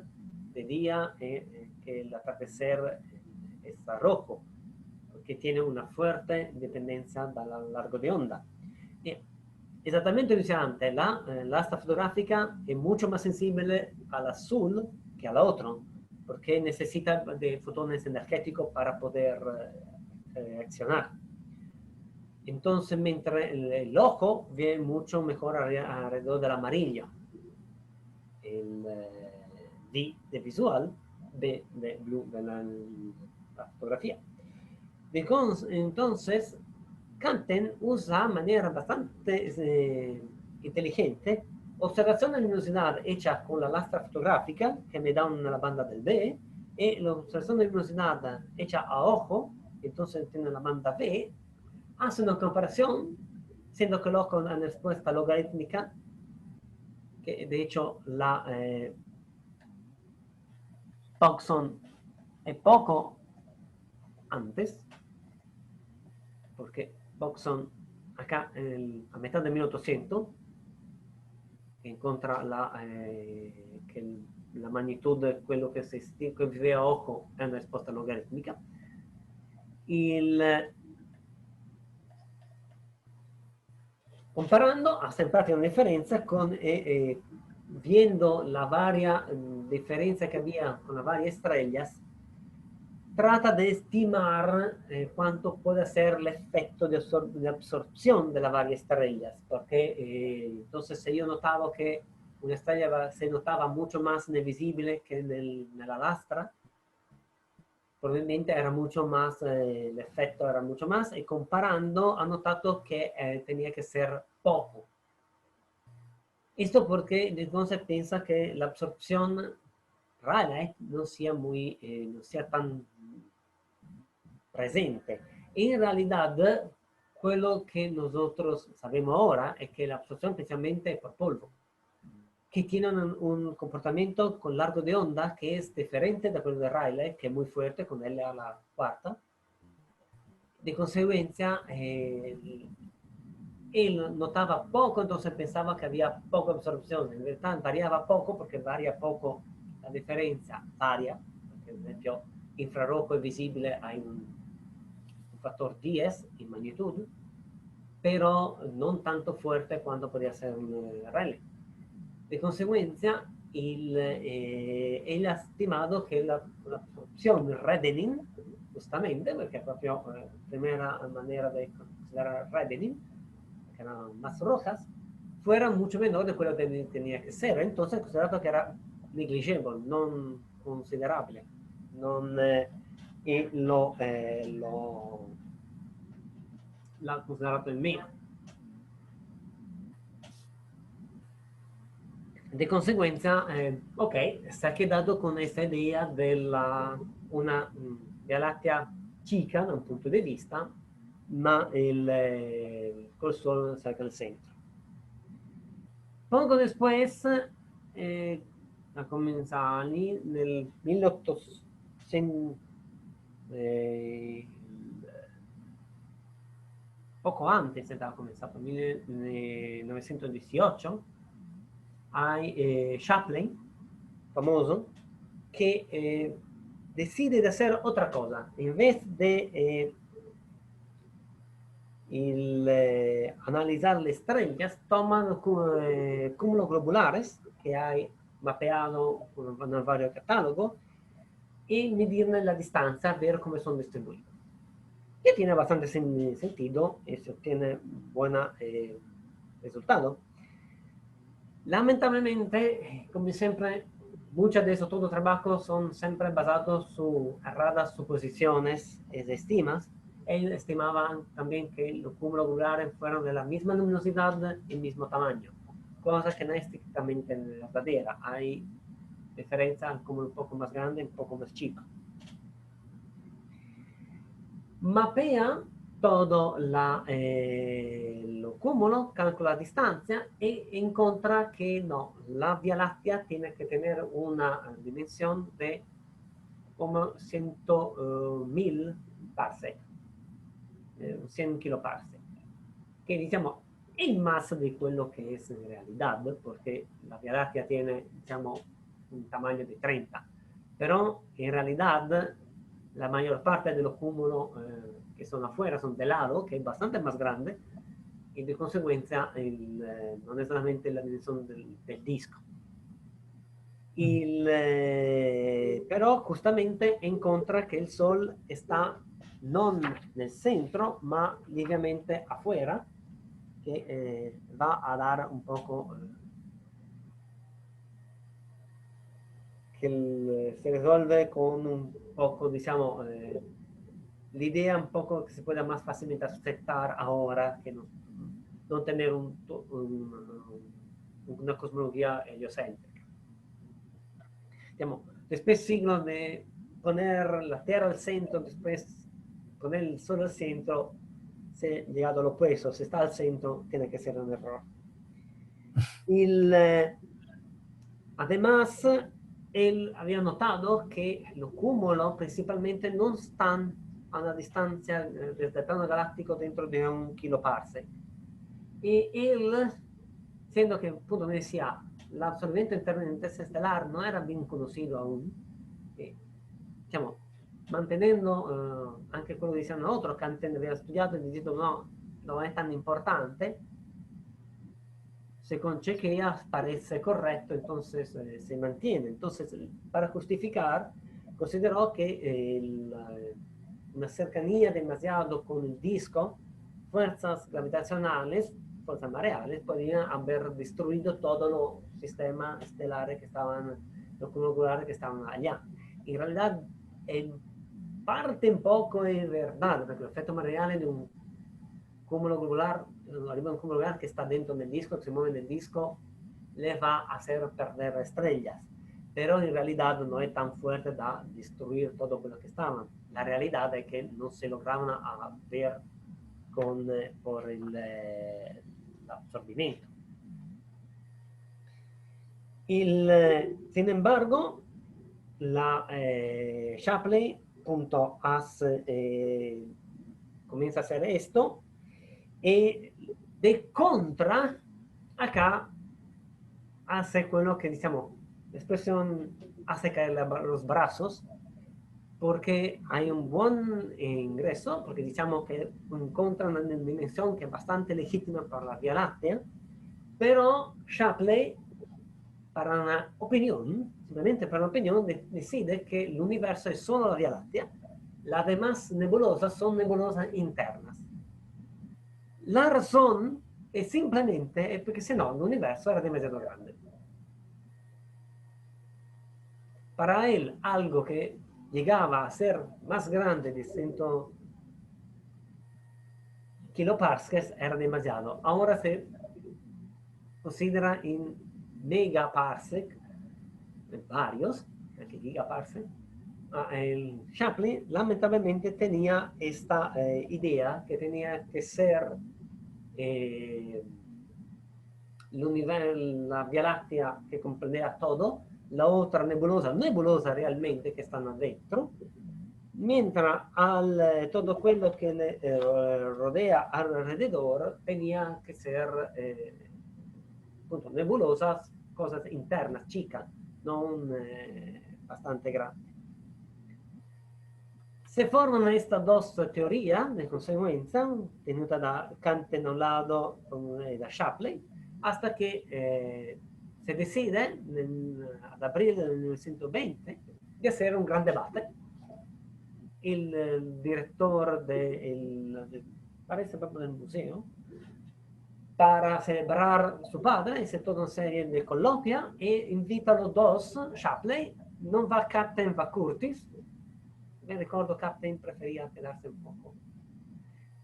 de día, que el atardecer está rojo, que tiene una fuerte dependencia del largo de onda. Esattamente lo dice antes, la asta fotográfica es mucho más sensible al azul que al otro, porque necesita de fotones energéticos para poder accionar. Entonces, mientras el ojo ve mucho mejor alrededor del amarillo, el V de visual ve de blue de la fotografía. Entonces, Canten usa de manera bastante inteligente observación de luminosidad hecha con la lastra fotográfica, que me da una banda del B, y la observación de luminosidad hecha a ojo, entonces tiene la banda B, hace una comparación, siendo que el ojo es una respuesta logarítmica, que de hecho la Pogson es poco antes, porque Pogson acá a mitad de 1800 encuentra que la magnitud de quello che si vive a ojo è una risposta logaritmica. Comparando, hace parte una differenza con viendo la varia differenza que había con las varias estrellas, trata de estimar cuánto puede ser el efecto de absorción de las varias estrellas, porque entonces yo notaba que una estrella se notaba mucho más visible que en la lastra, probablemente era mucho más, el efecto era mucho más, y comparando ha notado que tenía que ser poco. Esto porque entonces piensa que la absorción Rayleigh no sea tan presente. En realidad, quello che nosotros sabemos ahora es que la absorción principalmente es por polvo, que tiene un comportamiento con largo de onda que es diferente de quello de Rayleigh, que es muy fuerte con L a la cuarta. De consecuencia, él notaba poco, entonces pensaba que había poca absorción. En realidad variaba poco porque varia poco la diferencia, varia, porque por ejemplo infrarrojo es visible a un factor 10 en magnitud, pero no tanto fuerte cuanto podría ser un Rayleigh. De consecuencia, él ha estimado que la absorción reddening, justamente, porque es proprio la primera manera de considerar reddening, que eran más rojas, fuera mucho menor de quello que tenía que ser. Entonces, considerato que era negligible, non considerabile, l'ha considerato in meno. De consecuencia, ok, se ha quedado con esta idea de una Vía Láctea chica, da un punto di vista, ma col Sol cerca il centro. Poco después, a comenzare nel 1800, poco antes estaba comenzado, 1918, hay Chaplin, famoso, que decide de hacer otra cosa. En vez de analizar las estrellas, toman cúmulos globulares que hay mapeado en varios catálogos y medirle la distancia, ver cómo son distribuidos. Que tiene bastante sentido y se obtiene buen resultado. Lamentablemente, como siempre, muchos de esos todos trabajos son siempre basados su erradas suposiciones y estimas. Ellos estimaban también que los cúmulos globulares fueron de la misma luminosidad y mismo tamaño, cosa que no es estrictamente verdadera. Hay diferencia como un poco más grande y un poco más chica. Mapea todo lo cúmulo, calcula la distancia y encuentra que no, la Vía Láctea tiene que tener una dimensión de como 100.000 parsec, 100 kiloparsec, que diciamo es más de quello que es en realidad, porque la Vía Láctea tiene, diciamo, un tamaño de 30, pero en realidad la mayor parte de los cúmulos que son afuera son de lado, que es bastante más grande, y de consecuencia no es solamente la dimensión del disco. Però justamente encuentra que el Sol está no nel centro, ma lievemente afuera, que va a dar un poco que se resuelve con un poco, diciamo, l'idea un poco que se pueda más fácilmente aceptar ahora que no tener una cosmología heliocéntrica. Digamos, después siglo de poner la Tierra al centro, después poner el Sol al centro, se ha llegado al opuesto. Si está al centro, tiene que ser un error. Además, él había notado que los cúmulos principalmente no están a una distancia desde el plano galáctico dentro de 1 kiloparsec. Y él, siendo que, punto, me decía, el absorbimiento interestelar no era bien conocido aún, diciamo, mantenendo anche quello che dicevano otros que antes habían estudiado y diciendo no, no es tan importante, según chequeas parece correcto, entonces se mantiene. Entonces, para justificar, consideró que una cercanía demasiado con el disco, fuerzas gravitacionales, fuerzas mareales, podían haber destruido todo los sistemas estelares que estaban, los cúmulos que estaban allá. En realidad, en parte un poco es verdad, porque el efecto mareale de un cúmulo globular, arriba de un cúmulo globular que está dentro del disco, que se mueve en el disco, le va a hacer perder estrellas. Pero en realidad no es tan fuerte da destruir todo lo que estaban. La realidad es que no se lograron ver por el absorbimiento. Sin embargo, la Shapley comienza a hacer esto y de contra acá hace quello que diciamo, la expresión hace caer los brazos porque hay un buen ingreso, porque diciamo que encuentra una dimensión que es bastante legítima para la Vía Láctea, pero Shapley, para una opinión, simplemente para una opinión, decide que el universo es solo la Vía Láctea, las demás nebulosas son nebulosas internas. La razón es simplemente porque si no, el universo era demasiado grande. Para él, algo que llegaba a ser más grande de 100 kiloparsecs era demasiado. Ahora se considera en megaparsec, varios, anche gigaparsec, el Shapley lamentablemente tenía esta idea que tenía que ser la Via Láctea que comprendeva todo, la otra nebulosa realmente que stanno dentro, mentre todo quello que le rodea alrededor tenía que ser nebulosas, cosas internas, chicas, non bastante grandi. Se forman estas dos teorías, de consecuencia, tenuta da Kant en un lado y da Shapley, hasta que se decide, ad abril del 1920, di hacer un gran debate. Il direttore parece proprio del museo, para celebrar su padre, hice toda una serie de coloquia e invita a los dos, Shapley, non va Captain, va Curtis, me recuerdo Captain prefería quedarse un poco,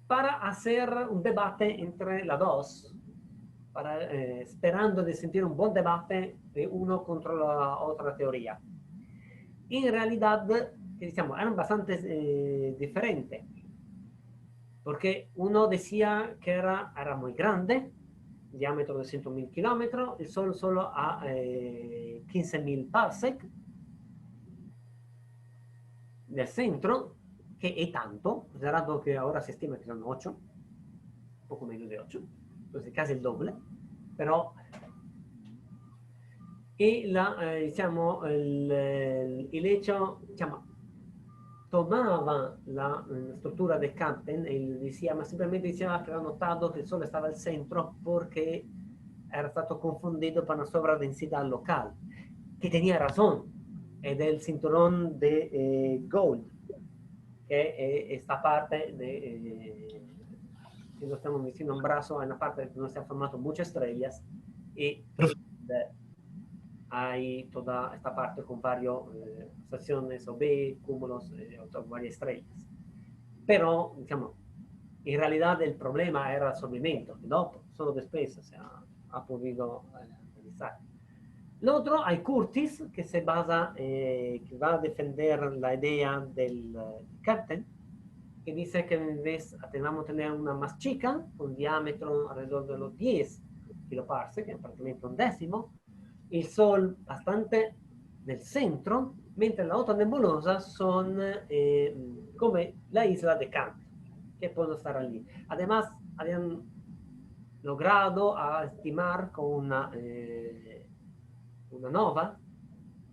para hacer un debate entre las dos, esperando de sentir un buen debate de uno contra la otra teoría. En realidad, digamos, eran bastante diferentes, porque uno decía que era muy grande, diámetro de 100.000 kilómetros, el Sol solo a 15.000 parsec del centro, que è tanto, considerando che ora si stima che sono 8, poco meno di 8, entonces casi il doble, però diciamo, il hecho, diciamo, tomaba la struttura del Captain e decía, ma simplemente diceva che aveva notato che il Sole stava al centro perché era stato confundido per una sovradensidad local, que tenía razón, del cinturón de Gould, que esta parte que nos estamos diciendo un brazo, hay una parte donde se han formado muchas estrellas y hay toda esta parte con varias estaciones OB, cúmulos, otras varias estrellas. Pero, digamos, en realidad el problema era el solvimiento, ¿no? Solo después se ha podido analizar. Lo otro, hay Curtis, que se basa, que va a defender la idea del Captain, que dice que en vez vamos a tener una más chica, con diámetro alrededor de los 10 kiloparsec, que es prácticamente un décimo, el Sol bastante nel centro, mentre la otra nebulosa son como la isla de Kant, que pueden estar allí. Además, habían logrado estimar con una nova,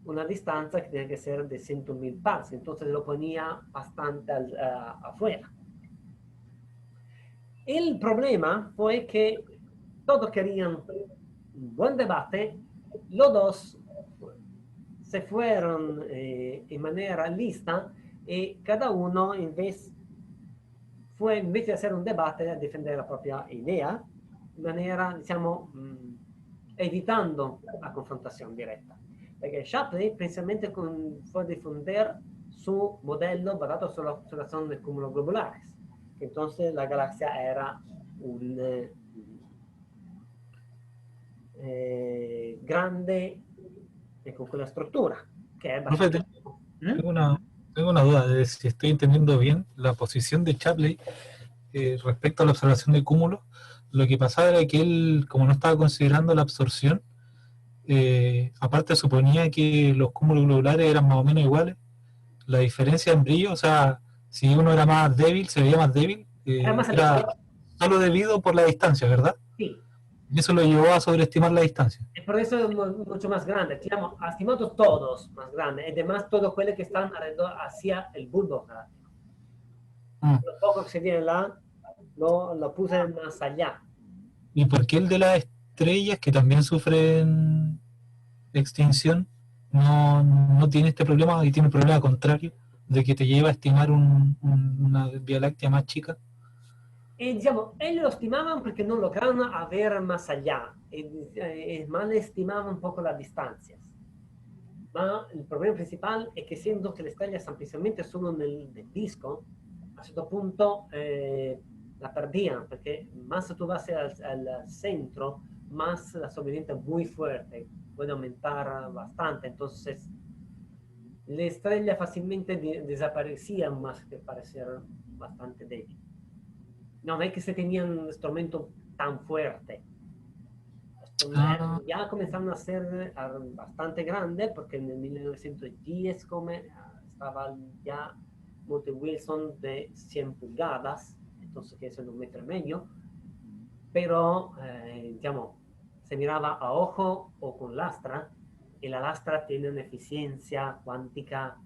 una distancia que tiene que ser de 100.000 pasos, entonces lo ponía bastante afuera. El problema fue que todos querían un buen debate, los dos se fueron en manera lista y cada uno en vez de hacer un debate a defender la propia idea, de manera, diciamo, evitando la confrontación directa. Perché Shapley principalmente fue a difender su modelo basado sulla oscillación de cúmulos globulares, que entonces la galaxia era un grande con quella struttura, che è Profe, bastante... tengo una duda de si estoy entendiendo bien la posición de Shapley respecto a la observación de cúmulos. Lo que pasaba era que él, como no estaba considerando la absorción, aparte suponía que los cúmulos globulares eran más o menos iguales. La diferencia en brillo, o sea, si uno era más débil, se veía más débil, era solo debido por la distancia, ¿verdad? Sí. Y eso lo llevó a sobreestimar la distancia. Por eso es mucho más grande. Digamos, estimado todos más grandes, y además todos aquellos que están alrededor hacia el bulbo galáctico. Lo poco que se tiene là, lo puse más allá. ¿Y por qué el de las estrellas, que también sufren extinción, no tiene este problema y tiene un problema contrario, de que te lleva a estimar una Vía Láctea más chica? Diciamo, ellos lo estimaban porque no lograron a ver más allá, más estimaban un poco las distancias. Ma el problema principal es que siendo que las estrellas están principalmente solo en el disco, a cierto punto la perdían, porque más tú vas al centro, más la sobrevivencia es muy fuerte, puede aumentar bastante. Entonces, la estrella fácilmente desaparecía más que parecer bastante débil. No es que se tenía un instrumento tan fuerte. Ah, Ya comenzaron a ser bastante grandes porque en el 1910 estaba ya Monte Wilson de 100 pulgadas, entonces que es en 1,5 metros, pero digamos, se miraba a ojo o con lastra, y la lastra tiene una eficiencia cuántica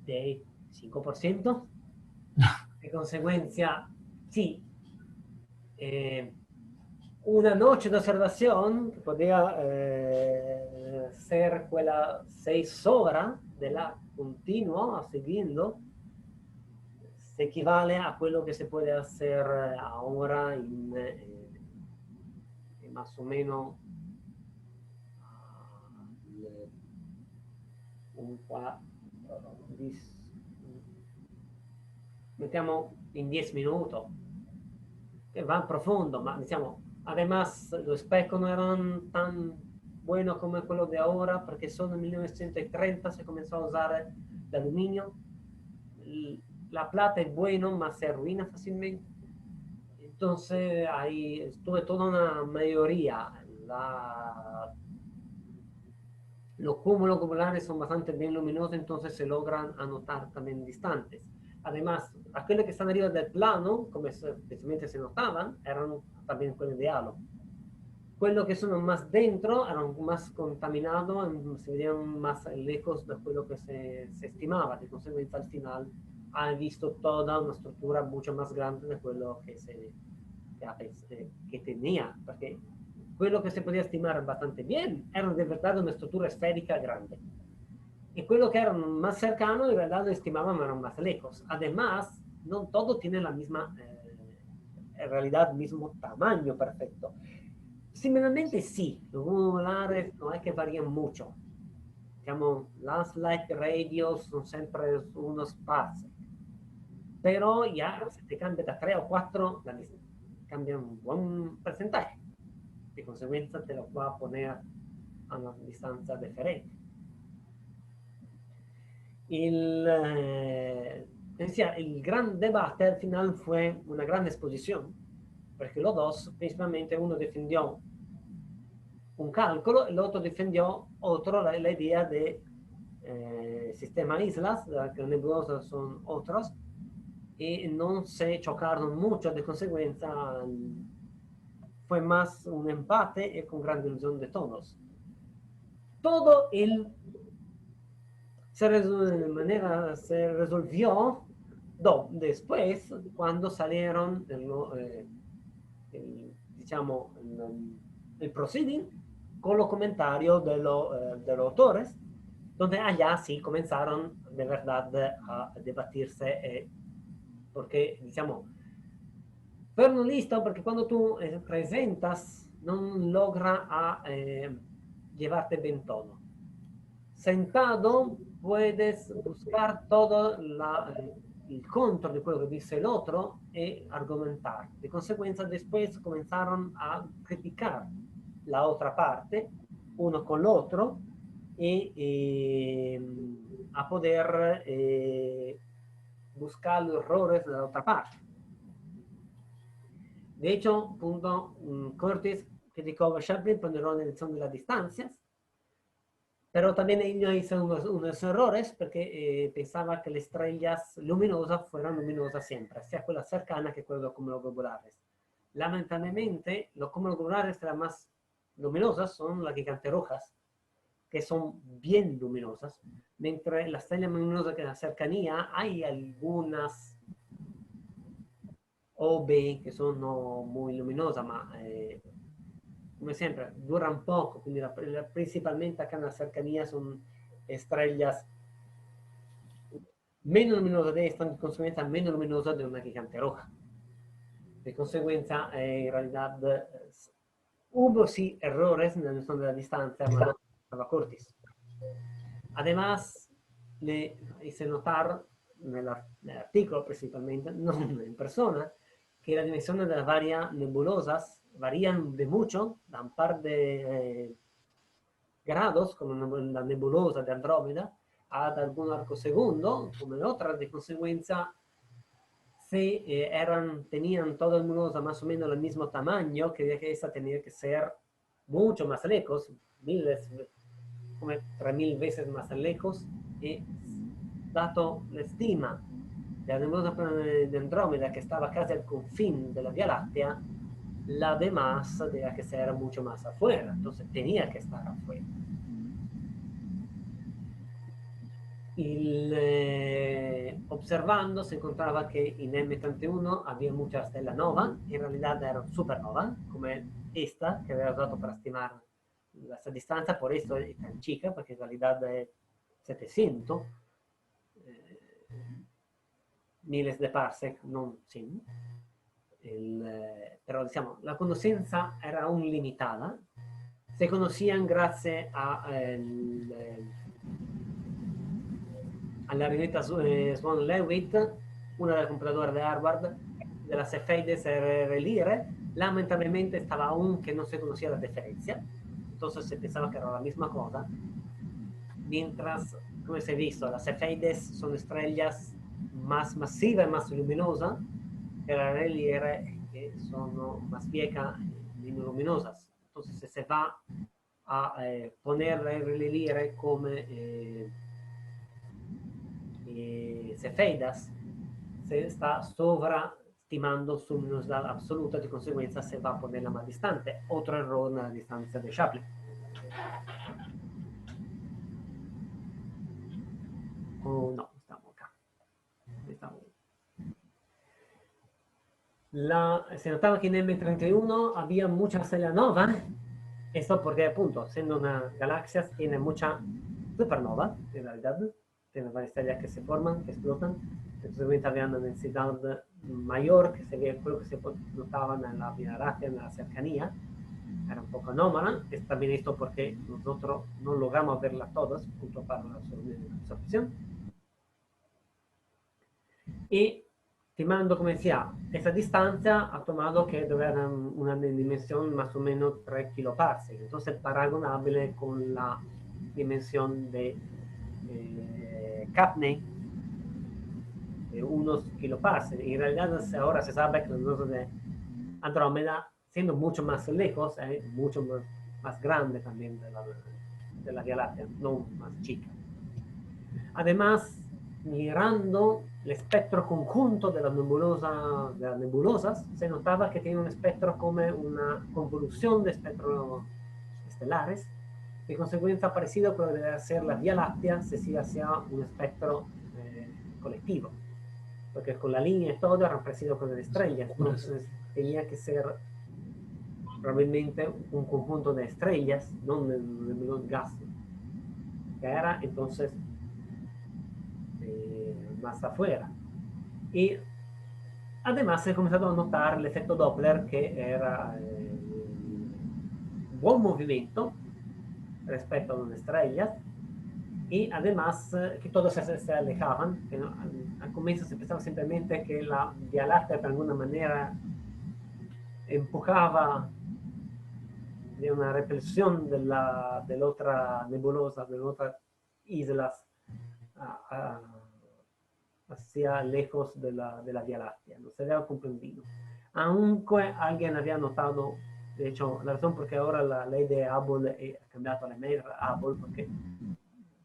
de 5%, de consecuencia, sí, eh, una noche de observación, que podría ser quella 6 horas de la continuo siguiendo, se equivale a quello che si puede hacer ahora en más o menos un, mettiamo in 10 minuti, que van profundo, diciamo, además los espejos no eran tan buenos como los de ahora, porque solo en 1930 se comenzó a usar el aluminio. La plata es bueno, más se arruina fácilmente. Entonces ahí estuve toda una mayoría. Los cúmulos globulares son bastante bien luminosos, entonces se logran anotar también distantes. Además, aquellos que están arriba del plano, como especialmente se notaban, eran también quelli de halo. Quelli que sono más dentro eran más contaminados, se veían más lejos de lo que se estimaba. De consecuencia, al final, han visto toda una estructura mucho más grande de lo que tenía. Porque quello che si poteva stimare bastante bien era de verdad una estructura esférica grande. Y quello que eran más cercanos, de verdad lo estimaban eran más lejos. Además, no todo tiene la misma, en realidad, mismo tamaño perfecto. Similarmente, sí, los globulares no es que varían mucho. Digamos, las light radios son siempre unos parsecs. Pero ya se te cambia de 3 o 4, cambia un buen porcentaje. De consecuencia, te lo voy a poner a una distancia diferente. El gran debate al final fue una gran exposición, porque los dos, principalmente uno defendió un cálculo, el otro defendió la idea de sistema islas, que las nebulosas son otros, y no se chocaron mucho, de consecuencia fue más un empate y con gran ilusión de todos. Todo se resolvió después cuando salieron el proceeding con los comentarios de los autores, donde allá sí comenzaron de verdad a debatirse, porque, fueron listos porque cuando tú presentas no logra llevarte bien todo. Sentado puedes buscar todo el contra de lo que dice el otro y argumentar. De consecuencia, después comenzaron a criticar la otra parte, uno con el otro, y a poder buscar los errores de la otra parte. De hecho, Curtis criticó a Chaplin por la elección de las distancias, pero también ellos hizo unos errores porque pensaba que las estrellas luminosas fueran luminosas siempre, sea quella cercana que quello cúmulos globulares. Lamentablemente, los cúmulos globulares las más luminosas son las gigantes rojas, que son bien luminosas, mientras las estrellas más luminosas que en la cercanía hay algunas OB che sono muy luminosas, ma come sempre duran poco, quindi principalmente acá en la cercanía son estrellas menos luminosas de esta, en consecuencia menos luminosas de una gigante roja. De consecuencia, en realidad, hubo sí errores en la noción de la distancia, ma no estaba Curtis. Además, le hice notar en el artículo principalmente, no en persona, que las dimensiones de las varias nebulosas varían de mucho, da un par de grados, como la nebulosa de Andrómeda, ad algún arco segundo, como otra, de consecuencia, si tenían todas nebulosas más o menos el mismo tamaño, que esa tenía que ser mucho más lejos, como 3000 veces más lejos, y dato la estima de la nebulosa de Andrómeda, que estaba casi al confín de la Vía Láctea, la demás tenía que ser mucho más afuera, entonces tenía que estar afuera. Observando se encontraba que en M31 había muchas estrellas novas, en realidad eran supernovas, como esta que había usado para estimar esa distancia, por eso es tan chica, porque en realidad es 700 miles de parsec, no 100. Pero diciamo, la conoscenza era aún limitada, se conocían gracias alla rivista Swan-Leavitt, una de las computadoras de Harvard, de las Cefeides RLIRE. Lamentablemente estaba aún que no se conocía la diferencia, entonces se pensaba que era la misma cosa, mientras, como se ha visto, las Cefeides son estrellas más masivas y más luminosas que las RLIRE, que son más viejas y menos luminosas. Entonces se va a poner la RLIRE como Cefeidas, se está sobreestimando su luminosidad absoluta, de consecuencia se va a ponerla más distante. Otro error en la distancia de Shapley. Oh, no, estamos acá. Se notaba que en M31 había muchas estrellas novas. Esto porque, appunto, siendo una galaxia, tiene mucha supernova, en realidad. Tiene varias estrellas que se forman, que explotan. Entonces había una densidad mayor que sería quello que se notaba en la Vía Láctea, en la cercanía. Era un poco anómala. Es también esto porque nosotros no logramos verlas todas, junto para la absorción. Y estimando, como decía, esa distancia, ha tomado que debe haber una dimensión más o menos 3 kiloparsec. Entonces, paragonable con la dimensión de Capney, de unos kiloparsec. En realidad, ahora se sabe que los de Andrómeda, siendo mucho más lejos, es mucho más grande también de la Vía Láctea, no más chica. Además, mirando el espectro conjunto de las nebulosas, se notaba que tiene un espectro como una convolución de espectros estelares, de consecuencia parecido con lo que debe ser la Vía Láctea si se hacía un espectro colectivo, porque con la línea y todo era parecido con las estrellas, entonces tenía que ser probablemente un conjunto de estrellas, no de gas, que era entonces más afuera. Y además se ha comenzado a notar el efecto Doppler, que era un buen movimiento respecto a las estrellas, y además que todos se alejaban, que al comienzo se pensaba simplemente que la Vía Láctea de alguna manera empujaba de una repulsión de la otra nebulosa, de otras islas hacia lejos de la Vía Láctea. No se había comprendido. Aunque alguien había notado, de hecho, la razón por qué ahora la ley de Hubble ha cambiado a la ley de Hubble, porque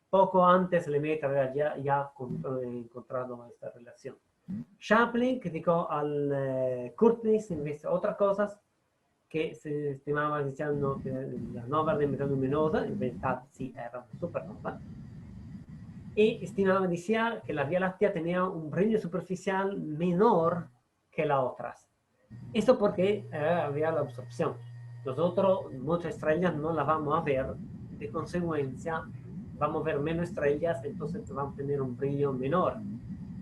poco antes Lemaitre había ya encontrado esta relación. Shapley criticó al Curtis, invece otras cosas que se estimaba diciendo que la nova era demasiado luminosa, en realidad sí era una supernova, y estimaba, decía que la Vía Láctea tenía un brillo superficial menor que las otras. Esto porque había la absorción. Nosotros muchas estrellas no las vamos a ver, de consecuencia vamos a ver menos estrellas, entonces vamos a tener un brillo menor.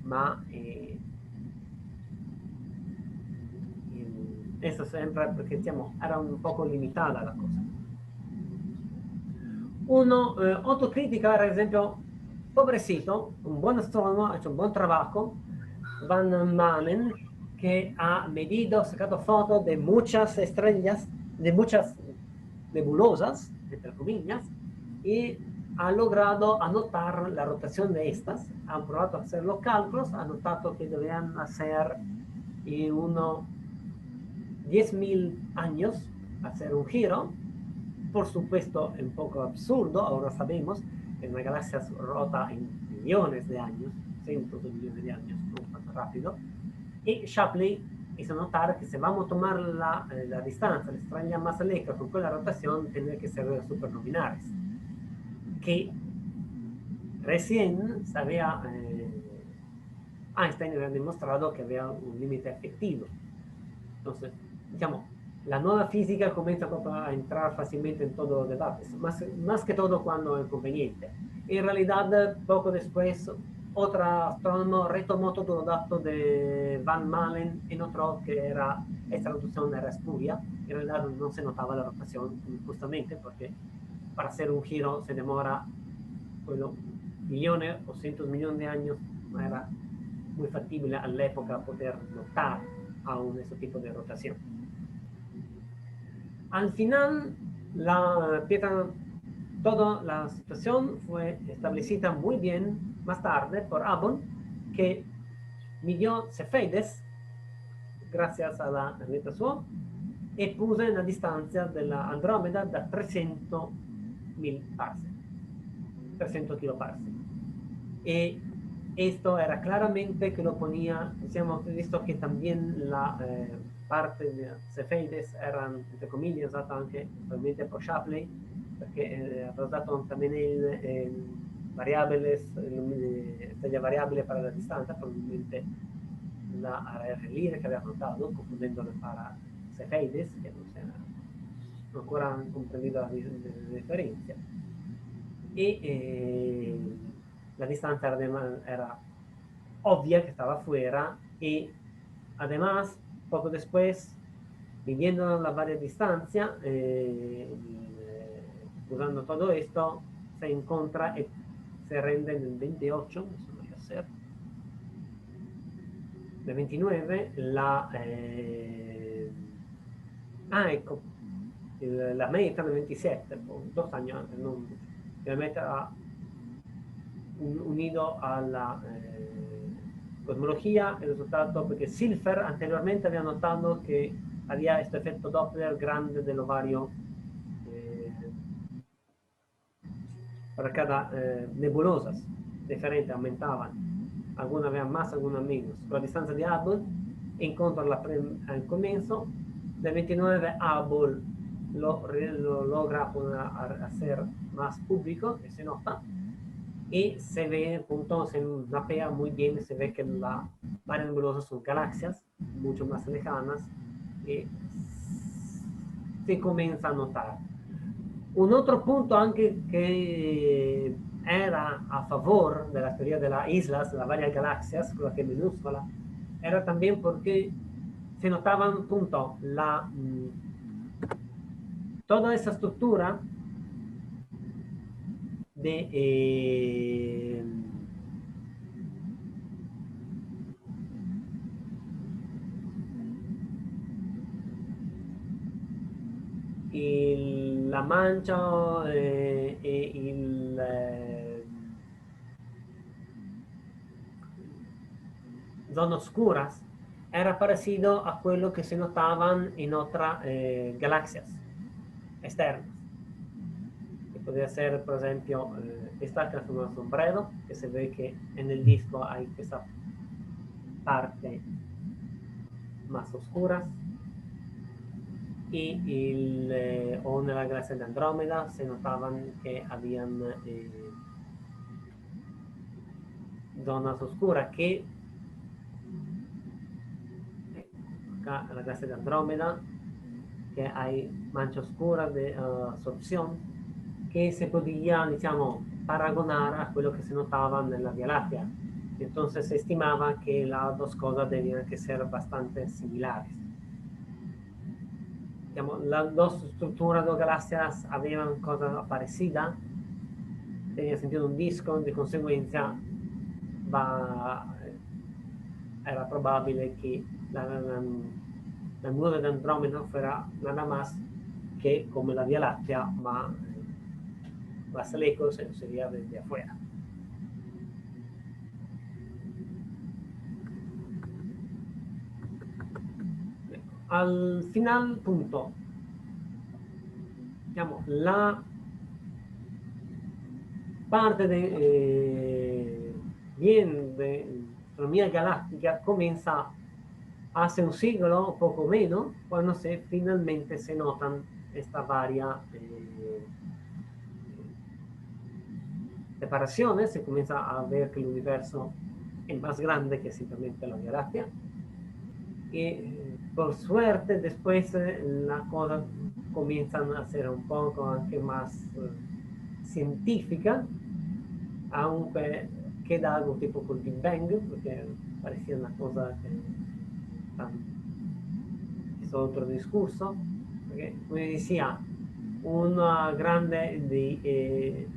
Ma eso siempre porque diciamo, era un poco limitada la cosa. Otro crítica era, por ejemplo, pobrecito, un buen astrónomo, ha hecho un buen trabajo, Van Manen, que ha medido, sacado fotos de muchas estrellas, de muchas nebulosas, entre comillas, y ha logrado anotar la rotación de estas, han probado a hacer los cálculos, han notado que debían hacer unos 10.000 años hacer un giro. Por supuesto, un poco absurdo, ahora sabemos que una galaxia rota en millones de años, cientos de millones de años, no tan rápido. Y Shapley hizo notar que si vamos a tomar la distancia, la extraña masa eléctrica con quella rotación, tendría que ser superluminares. Que recién sabía, Einstein había demostrado que había un límite efectivo. Entonces, digamos, la nueva física comienza a entrar fácilmente en todos los debates, más que todo cuando es conveniente. En realidad, poco después, otro astrónomo retomó todo los datos de Van Manen y notó que esta rotación era espuria. En realidad no se notaba la rotación, justamente porque para hacer un giro se demora millones o cientos millones de años. No era muy factible a la época poder notar aún ese tipo de rotación. Al final, toda la situación fue establecida muy bien más tarde por Abbott, que midió Cefeides gracias a la letra SUO y puso en la distancia de la Andrómeda de 300.000 parsecs, 300 kiloparsecs. Y esto era claramente que lo ponía, hemos visto que también la parte de Cefeides eran, entre comillas, usata anche probabilmente por Shapley, perché ha usato también variables, taglia variabile para la distanza, probabilmente la RLIR que había notado, confundiéndolo para Cefeides, que no ancora han comprendido la diferencia. Y la distancia era obvia que estaba fuera, y además, poco después, midiendo las varias distancias, usando todo esto, se encuentra y se rende en el 28, eso lo voy a hacer, el 29, ecco, la meta del 27, 2 años, la meta unido a la cosmología, el resultado, porque Silver anteriormente había notado que había este efecto Doppler grande del ovario para cada nebulosas diferentes, aumentaban, algunas habían más, algunas menos. Con la distancia de Hubble, encontró al comienzo del 29, Hubble lo logra hacer más público, que se nota, y se ve, punto, se mapea muy bien, se ve que las varias nebulosas son galaxias mucho más lejanas, y se comienza a notar. Un otro punto anche che era a favor de la teoría de las islas, las varias galaxias, con la que minúscula, era también porque se notaban, punto, toda esa estructura de la mancha zonas oscuras era parecido a quello que se notaban en otras galaxias externas. Que podría ser, por ejemplo, esta que es un sombrero, que se ve que en el disco hay esa parte más oscura. Y o en la galaxia de Andrómeda se notaban que habían zonas oscuras que acá en la galaxia de Andrómeda, que hay manchas oscuras de absorción que se podía, digamos, paragonar a quello que se notaba en la Vía Láctea. Entonces se estimaba que las dos cosas debían que ser bastante similares. Digamos, las dos estructuras de galaxias habían cosas parecidas, tenía sentido un disco, de consecuencia era probable que la nebulosa de Andrómeda fuera nada más que como la Vía Láctea, ma más lejos sería desde afuera. Al final, punto, digamos, la parte de bien de astronomía galáctica comienza hace un siglo, poco menos, cuando finalmente se notan estas varias separaciones, se comienza a ver que el universo es más grande que simplemente la Vía Láctea. Y por suerte después las cosas comienzan a ser un poco anche más científica, aunque queda algo tipo col Big Bang, porque parecía una cosa que es otro discurso, porque como decía, una grande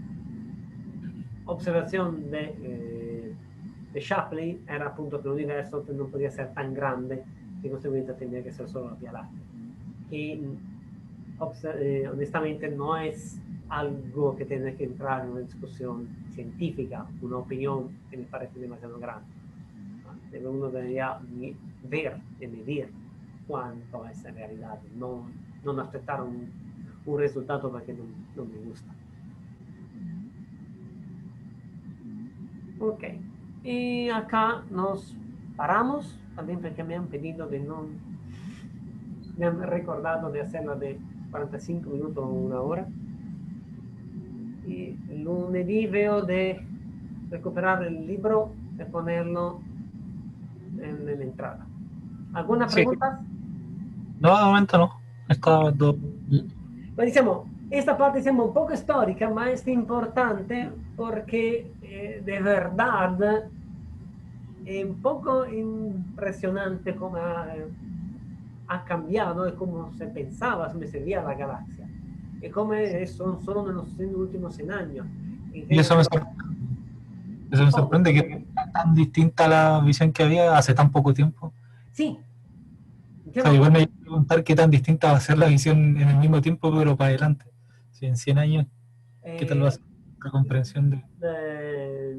observación de Shapley era appunto che l'universo non poteva essere tan grande, di conseguenza tenía que ser solo la Vía Láctea. Que honestamente no es algo que tiene que entrar en una discusión científica, una opinión que me parece demasiado grande. Uno debería ver y medir cuánto es en realidad, no aceptar un resultado porque no me gusta. Ok, y acá nos paramos, también porque me han pedido me han recordado de hacerla de 45 minutos o una hora. Y lunedì veo de recuperar el libro y ponerlo en la entrada. ¿Alguna Sí, pregunta? no, de momento no. Estaba todo. Pues diciamo, esta parte sembra un poco histórica, ma es importante porque de verdad es un poco impresionante cómo ha cambiado y cómo se pensaba, cómo se veía la galaxia. Y cómo son solo en los últimos 100 años. Y eso me Oh, sorprende que es tan distinta la visión que había hace tan poco tiempo. sí, O sea, diciamo, igual me iba a preguntar qué tan distinta va a ser la visión en el mismo tiempo, pero para adelante. Si en 100 años, ¿qué tal va a ser la comprensión de? eh,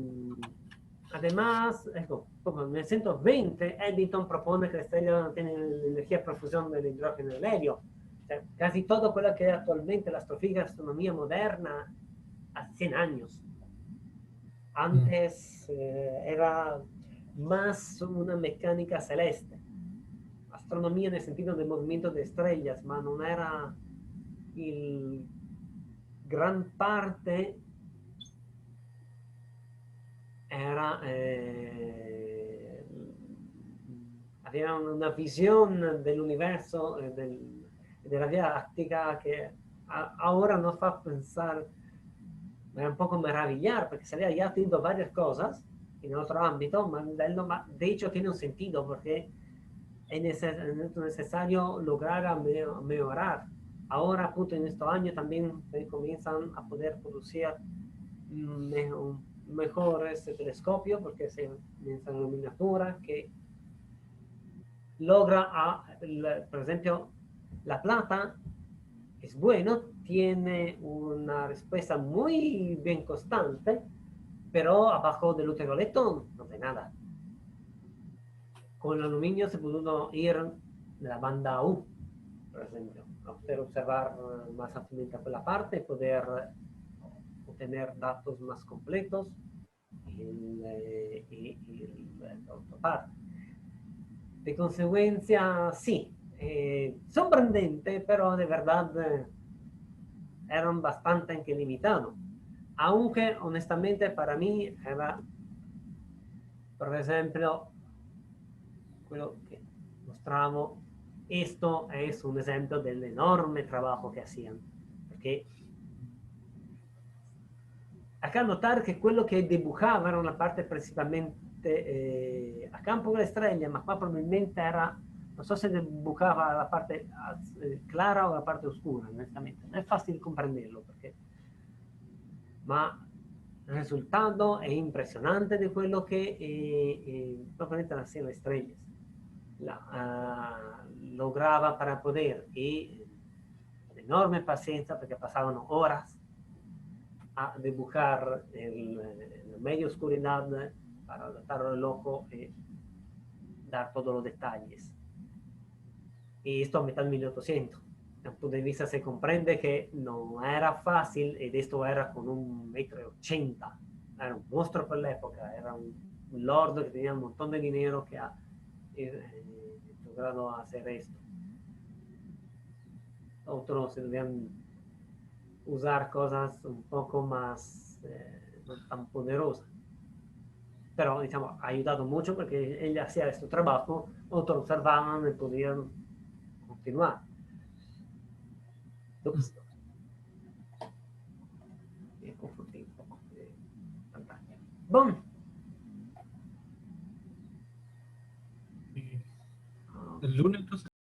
además, ecco, como en 1920 Eddington propone que la estrella tiene energía de profusión del hidrógeno y del helio. O sea, casi todo quello que es actualmente la astrofísica, astronomía moderna, hace 100 años. Antes era más una mecánica celeste, astronomía en el sentido del movimiento de estrellas, ma non era il gran parte era aveva una visión del universo, de la Vía Láctea que ahora nos fa pensar, un poco maravillar, porque se había ya tenido varias cosas en otro ámbito, de hecho tiene un sentido, porque es necesario lograr mejorar. Ahora, punto, en estos años también comienzan a poder producir mejores telescopios, porque se comienzan en miniatura, que logra, por ejemplo, la plata es bueno, tiene una respuesta muy bien constante, pero abajo del ultravioleta no hay nada. Con el aluminio se pudo ir de la banda U, por ejemplo, a poder observar más fácilmente quella parte, poder obtener datos más completos y la otra parte. De consecuencia, sí, sorprendente, pero de verdad eran bastante anche limitados. Aunque honestamente para mí era, por ejemplo, quello che mostravo, esto es un ejemplo del enorme trabajo que hacían. Porque acá notar que quello che dibujaba era una parte principalmente a campo delle estrelle, ma qua probabilmente era, non so se dibujaba la parte clara o la parte oscura, honestamente. Non è facile comprenderlo, perché, ma il risultato è impressionante di quello che probabilmente hacían las estrellas. Lograba para poder, y con enorme paciencia, porque pasaban horas, a dibujar en media oscuridad para adaptar el ojo y dar todos los detalles. Y esto a mitad de 1800. Desde el punto de vista se comprende que no era fácil, y esto era con 1,80 m. Era un monstruo por la época, era un lord que tenía un montón de dinero que ha logrado hacer esto. Otros debían usar cosas un poco más no tan poderosas. Pero digamos, ha ayudado mucho porque él hacía este trabajo, otros observaban y podían continuar. Ups. Me confundí un poco de pantalla. ¡Bum! El lunes entonces